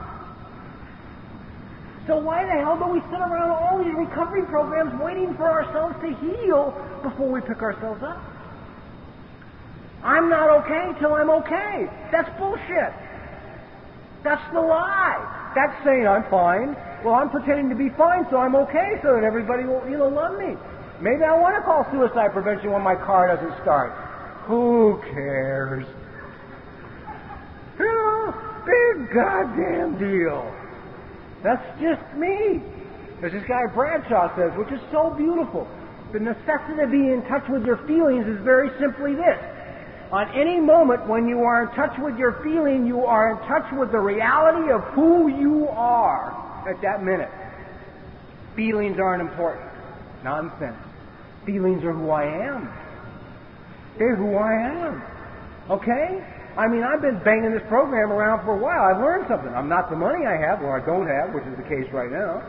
So why the hell do we sit around all these recovery programs waiting for ourselves to heal before we pick ourselves up? I'm not okay till I'm okay. That's bullshit. That's the lie. That's saying I'm fine. Well, I'm pretending to be fine so I'm okay so that everybody will, love me. Maybe I want to call suicide prevention when my car doesn't start. Who cares? Big goddamn deal. That's just me. As this guy Bradshaw says, which is so beautiful. The necessity of being in touch with your feelings is very simply this. On any moment when you are in touch with your feeling, you are in touch with the reality of who you are at that minute. Feelings aren't important. Nonsense. Feelings are who I am. They're who I am. Okay? I mean, I've been banging this program around for a while. I've learned something. I'm not the money I have, or I don't have, which is the case right now.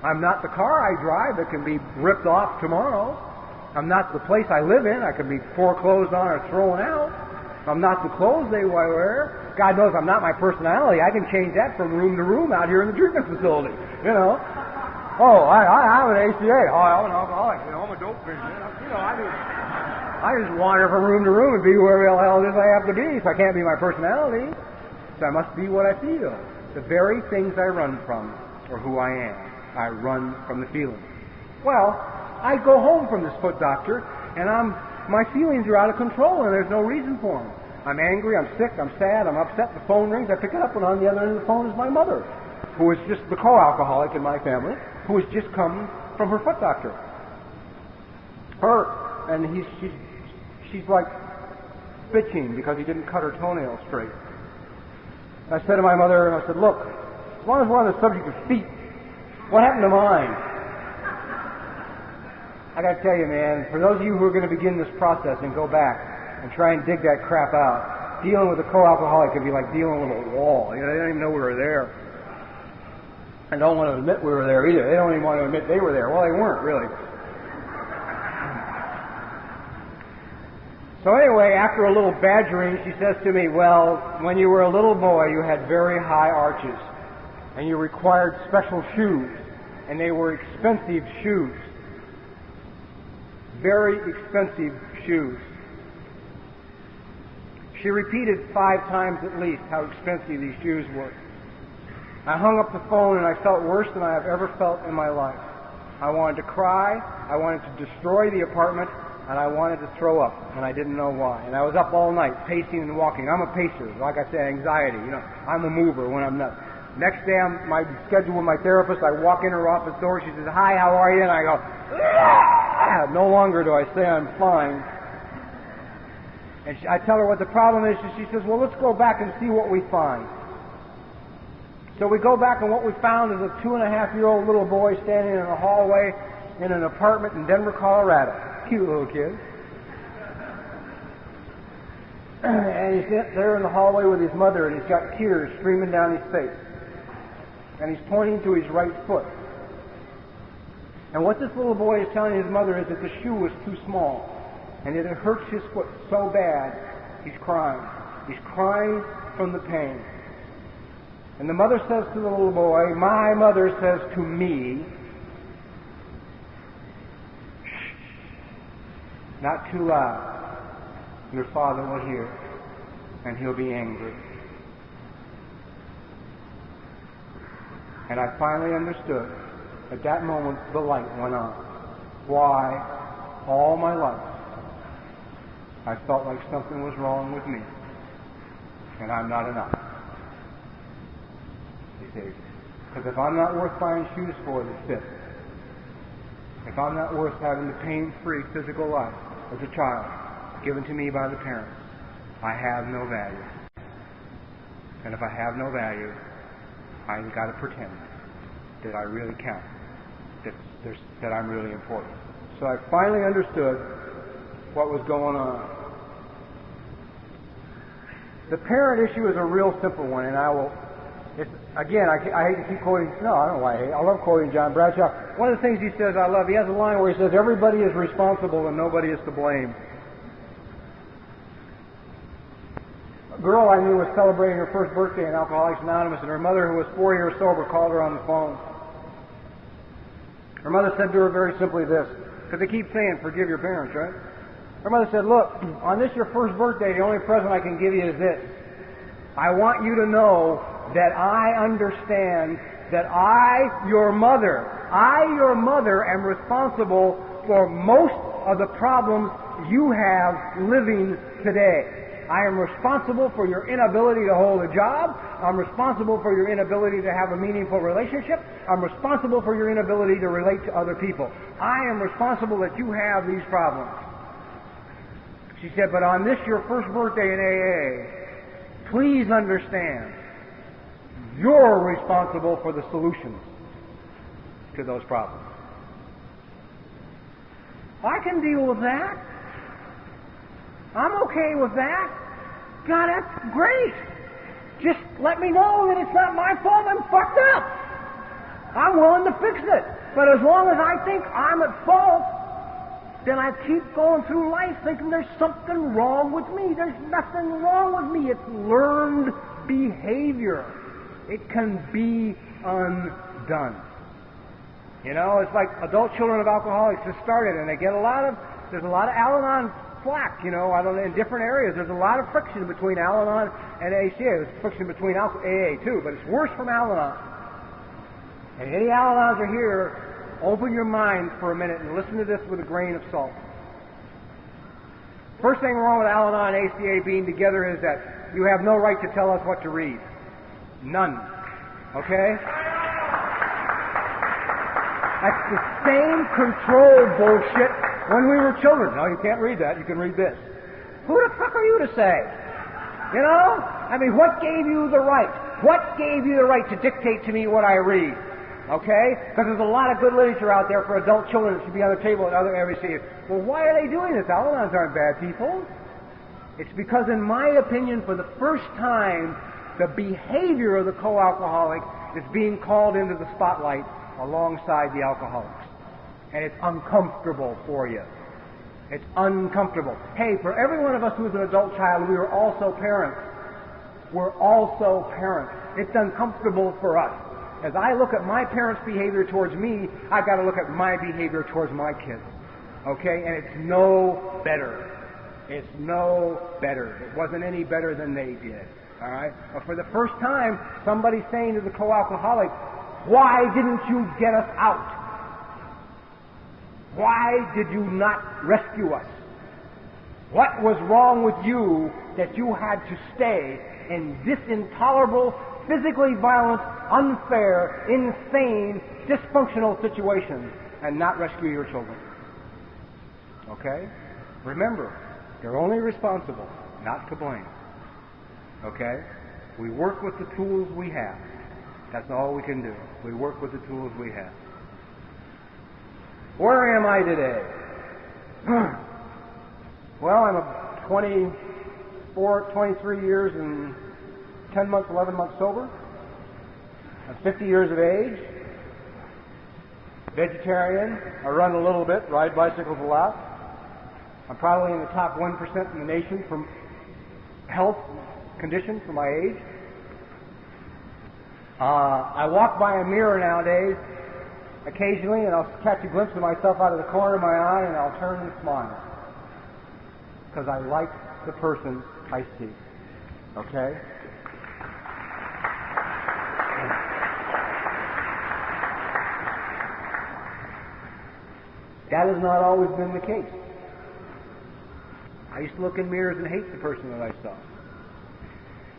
I'm not the car I drive that can be ripped off tomorrow. I'm not the place I live in. I can be foreclosed on or thrown out. I'm not the clothes they wear. God knows I'm not my personality. I can change that from room to room out here in the treatment facility. Oh, I'm an ACA. Oh, I'm an alcoholic. I'm a dope fiend. I just wander from room to room and be whoever the hell it is I have to be. So I can't be my personality. So I must be what I feel. The very things I run from are who I am. I run from the feelings. Well, I go home from this foot doctor, and my feelings are out of control, and there's no reason for them. I'm angry, I'm sick, I'm sad, I'm upset. The phone rings, I pick it up, and on the other end of the phone is my mother, who is just the co-alcoholic in my family, who has just come from her foot doctor. She's like bitching because he didn't cut her toenails straight. I said to my mother, I said, look, as long as we're on the subject of feet, what happened to mine? I got to tell you, man, for those of you who are going to begin this process and go back and try and dig that crap out, dealing with a co-alcoholic can be like dealing with a wall. They don't even know we were there. And don't want to admit we were there either. They don't even want to admit they were there. Well, they weren't, really. So anyway, after a little badgering, she says to me, well, when you were a little boy, you had very high arches, and you required special shoes, and they were expensive shoes. Very expensive shoes. She repeated 5 times at least how expensive these shoes were. I hung up the phone and I felt worse than I have ever felt in my life. I wanted to cry, I wanted to destroy the apartment, and I wanted to throw up, and I didn't know why. And I was up all night, pacing and walking. I'm a pacer, like I said, anxiety. I'm a mover when I'm nuts. Next day, my schedule with my therapist, I walk in her office door, she says, hi, how are you? And I go, ah! No longer do I say I'm fine. And I tell her what the problem is, and she says, well, let's go back and see what we find. So we go back, and what we found is a 2.5-year-old little boy standing in a hallway in an apartment in Denver, Colorado. Cute little kid. And he's there in the hallway with his mother, and he's got tears streaming down his face. And he's pointing to his right foot. And what this little boy is telling his mother is that the shoe was too small, and that it hurts his foot so bad, he's crying. He's crying from the pain. And the mother says to the little boy, my mother says to me, shh, not too loud. Your father will hear, and he'll be angry. And I finally understood. At that moment, the light went on. why all my life I felt like something was wrong with me and I'm not enough. You see, because if I'm not worth buying shoes for that fit, if I'm not worth having the pain-free physical life as a child given to me by the parents, I have no value. And if I have no value, I've got to pretend that I really count, that I'm really important. So I finally understood what was going on. The parent issue is a real simple one, and I hate to keep quoting, no, I don't know why I hate, I love quoting John Bradshaw. One of the things he says I love, he has a line where he says, everybody is responsible and nobody is to blame. A girl I knew was celebrating her first birthday in Alcoholics Anonymous, and her mother, who was 4 years sober, called her on the phone. Her mother said to her very simply this, because they keep saying, forgive your parents, right? Her mother said, look, on this your first birthday, the only present I can give you is this. I want you to know that I understand that I, your mother, am responsible for most of the problems you have living today. I am responsible for your inability to hold a job. I'm responsible for your inability to have a meaningful relationship. I'm responsible for your inability to relate to other people. I am responsible that you have these problems. She said, but on this, your first birthday in AA, please understand, you're responsible for the solutions to those problems. I can deal with that. I'm okay with that. God, that's great. Just let me know that it's not my fault I'm fucked up. I'm willing to fix it. But as long as I think I'm at fault, then I keep going through life thinking there's something wrong with me. There's nothing wrong with me. It's learned behavior. It can be undone. You know, it's like adult children of alcoholics just started, and they get there's a lot of Al-Anon flack, you know, I don't know, in different areas. There's a lot of friction between Al-Anon and ACA. There's friction between AA too, but it's worse from Al-Anon. And any Al-Anons are here, open your mind for a minute and listen to this with a grain of salt. First thing wrong with Al-Anon and ACA being together is that you have no right to tell us what to read. None. Okay? That's the same control bullshit when we were children. No, you can't read that. You can read this. Who the fuck are you to say? You know? I mean, what gave you the right? What gave you the right to dictate to me what I read? Okay? Because there's a lot of good literature out there for adult children that should be on the table at other areas. Well, why are they doing this? Al-Anons aren't bad people. It's because, in my opinion, for the first time, the behavior of the co-alcoholic is being called into the spotlight alongside the alcoholics. And it's uncomfortable for you. It's uncomfortable. Hey, for every one of us who's an adult child, we are also parents. We're also parents. It's uncomfortable for us. As I look at my parents' behavior towards me, I've got to look at my behavior towards my kids. Okay? And it's no better. It's no better. It wasn't any better than they did. All right? But for the first time, somebody's saying to the co-alcoholic, why didn't you get us out? Why did you not rescue us? What was wrong with you that you had to stay in this intolerable, physically violent, unfair, insane, dysfunctional situation and not rescue your children? Okay? Remember, you're only responsible, not to blame. Okay? We work with the tools we have. That's all we can do. We work with the tools we have. Where am I today? Well, I'm 23 years and 10 months, 11 months sober. I'm 50 years of age. Vegetarian. I run a little bit, ride bicycles a lot. I'm probably in the top 1% in the nation from health condition for my age. I walk by a mirror nowadays occasionally, and I'll catch a glimpse of myself out of the corner of my eye, and I'll turn and smile. Because I like the person I see. Okay? That has not always been the case. I used to look in mirrors and hate the person that I saw.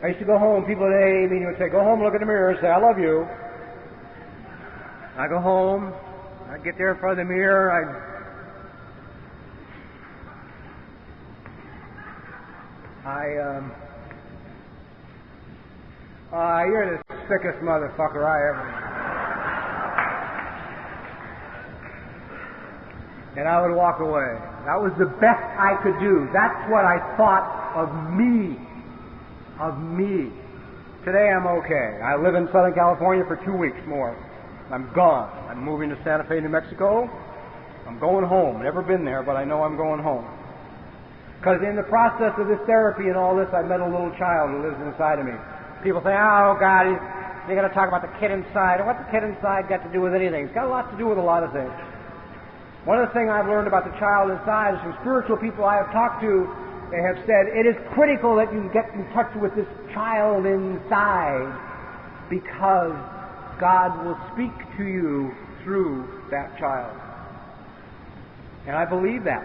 I used to go home, people at AA meeting would say, go home, look in the mirror, say, I love you. I go home, I get there in front of the mirror, you're the sickest motherfucker I ever... And I would walk away. That was the best I could do. That's what I thought of me. Of me. Today I'm okay. I live in Southern California for 2 weeks more. I'm gone. I'm moving to Santa Fe, New Mexico. I'm going home. Never been there, but I know I'm going home. Because in the process of this therapy and all this, I met a little child who lives inside of me. People say, oh, God, you're going to talk about the kid inside. What's the kid inside got to do with anything? It's got a lot to do with a lot of things. One of the things I've learned about the child inside is from spiritual people I have talked to, they have said, it is critical that you get in touch with this child inside because God will speak to you through that child. And I believe that.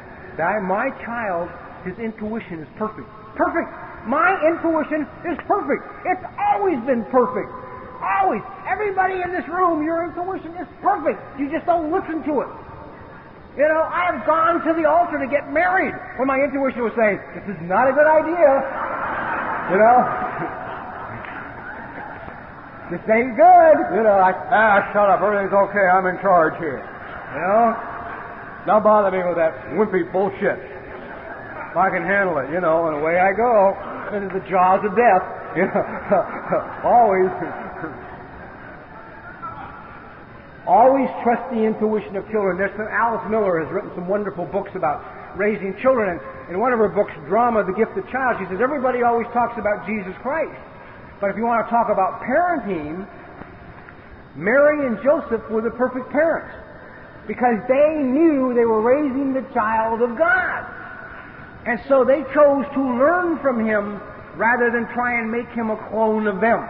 My child, his intuition is perfect. Perfect! My intuition is perfect. It's always been perfect. Always. Everybody in this room, your intuition is perfect. You just don't listen to it. You know, I have gone to the altar to get married when my intuition was saying, this is not a good idea. You know? This ain't good. You know, shut up. Everything's okay. I'm in charge here. You know? Don't bother me with that wimpy bullshit. If I can handle it, you know, and away I go into the jaws of death. You know? Always. Always trust the intuition of children. Alice Miller has written some wonderful books about raising children. And in one of her books, Drama, The Gifted Child, she says, everybody always talks about Jesus Christ. But if you want to talk about parenting, Mary and Joseph were the perfect parents. Because they knew they were raising the child of God. And so they chose to learn from him rather than try and make him a clone of them.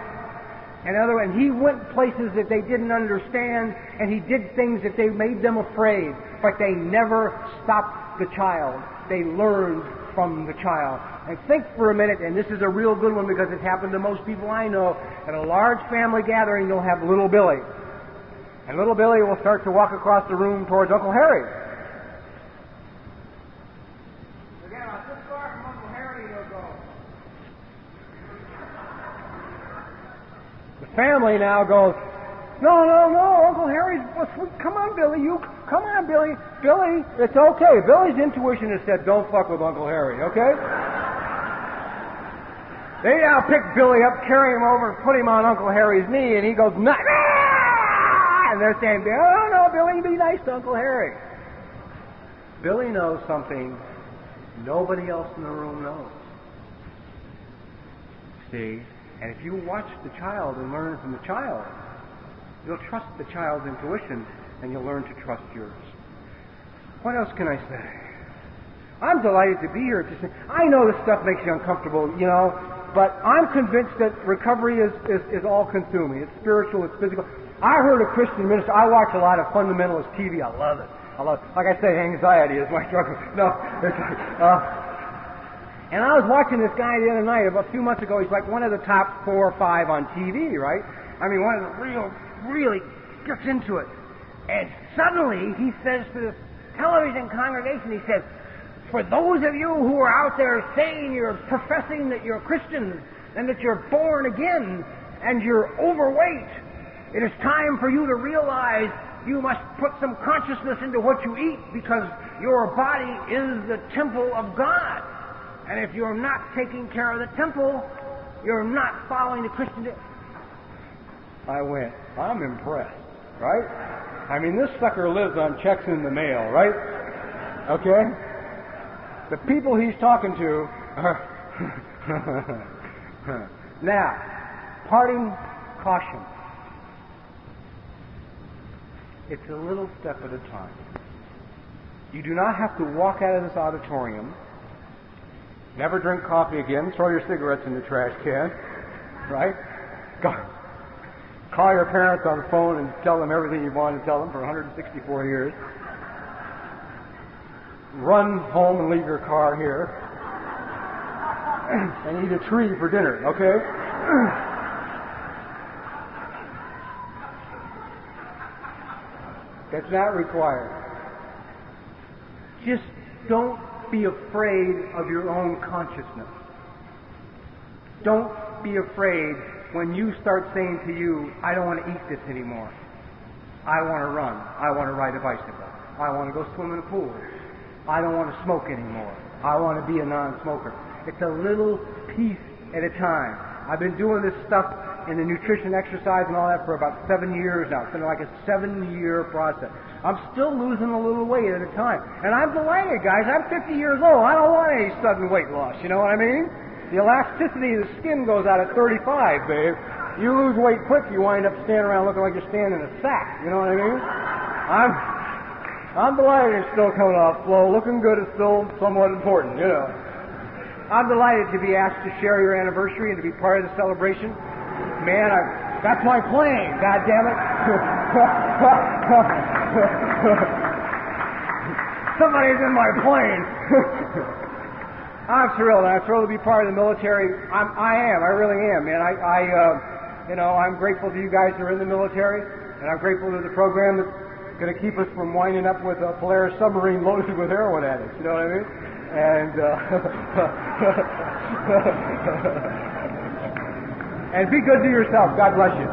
And he went places that they didn't understand, and he did things that they made them afraid. But they never stopped the child. They learned from the child. And think for a minute, and this is a real good one because it's happened to most people I know. At a large family gathering, you'll have little Billy. And little Billy will start to walk across the room towards Uncle Harry. Again, about this far from Uncle Harry he'll go. The family now goes, no, Uncle Harry's, well, sweet, come on, Billy, Billy, it's okay. Billy's intuition has said, don't fuck with Uncle Harry, okay? They now pick Billy up, carry him over, and put him on Uncle Harry's knee, and he goes, nah! And they're saying, oh, no, Billy, be nice to Uncle Harry. Billy knows something nobody else in the room knows. See? And if you watch the child and learn from the child, you'll trust the child's intuition and you'll learn to trust yours. What else can I say? I'm delighted to be here. I know this stuff makes you uncomfortable, you know, but I'm convinced that recovery is all-consuming. It's spiritual, it's physical. I heard a Christian minister. I watch a lot of fundamentalist TV. I love it. Like I say, anxiety is my struggle. No, it's like... And I was watching this guy the other night, a few months ago. He's like one of the top 4 or 5 on TV, right? I mean, one of the really gets into it. And suddenly he says to the television congregation, he says, for those of you who are out there saying you're professing that you're Christians and that you're born again and you're overweight, it is time for you to realize you must put some consciousness into what you eat because your body is the temple of God. And if you're not taking care of the temple, you're not following the Christian... I went, I'm impressed, right? I mean, this sucker lives on checks in the mail, right? Okay? The people he's talking to are... Now, parting caution. It's a little step at a time. You do not have to walk out of this auditorium. Never drink coffee again. Throw your cigarettes in the trash can. Right? Call your parents on the phone and tell them everything you want to tell them for 164 years. run home and leave your car here and eat a tree for dinner, okay? That's not required. Just don't be afraid of your own consciousness. Don't be afraid when you start saying to you, I don't want to eat this anymore. I want to run. I want to ride a bicycle. I want to go swim in a pool. I don't want to smoke anymore. I want to be a non-smoker. It's a little piece at a time. I've been doing this stuff in the nutrition, exercise, and all that for about 7 years now. It's been like a 7-year process. I'm still losing a little weight at a time. And I'm delighted, guys. I'm 50 years old. I don't want any sudden weight loss. You know what I mean? The elasticity of the skin goes out at 35, babe. You lose weight quick, you wind up standing around looking like you're standing in a sack. You know what I mean? I'm delighted you're still coming off slow. Looking good is still somewhat important, you know. I'm delighted to be asked to share your anniversary and to be part of the celebration. Man, that's my plane, God damn it. Somebody's in my plane. I'm thrilled. I'm thrilled to be part of the military. I really am, man. I'm grateful to you guys that are in the military, and I'm grateful to the program that's going to keep us from winding up with a Polaris submarine loaded with heroin addicts. You know what I mean? And and be good to yourself. God bless you.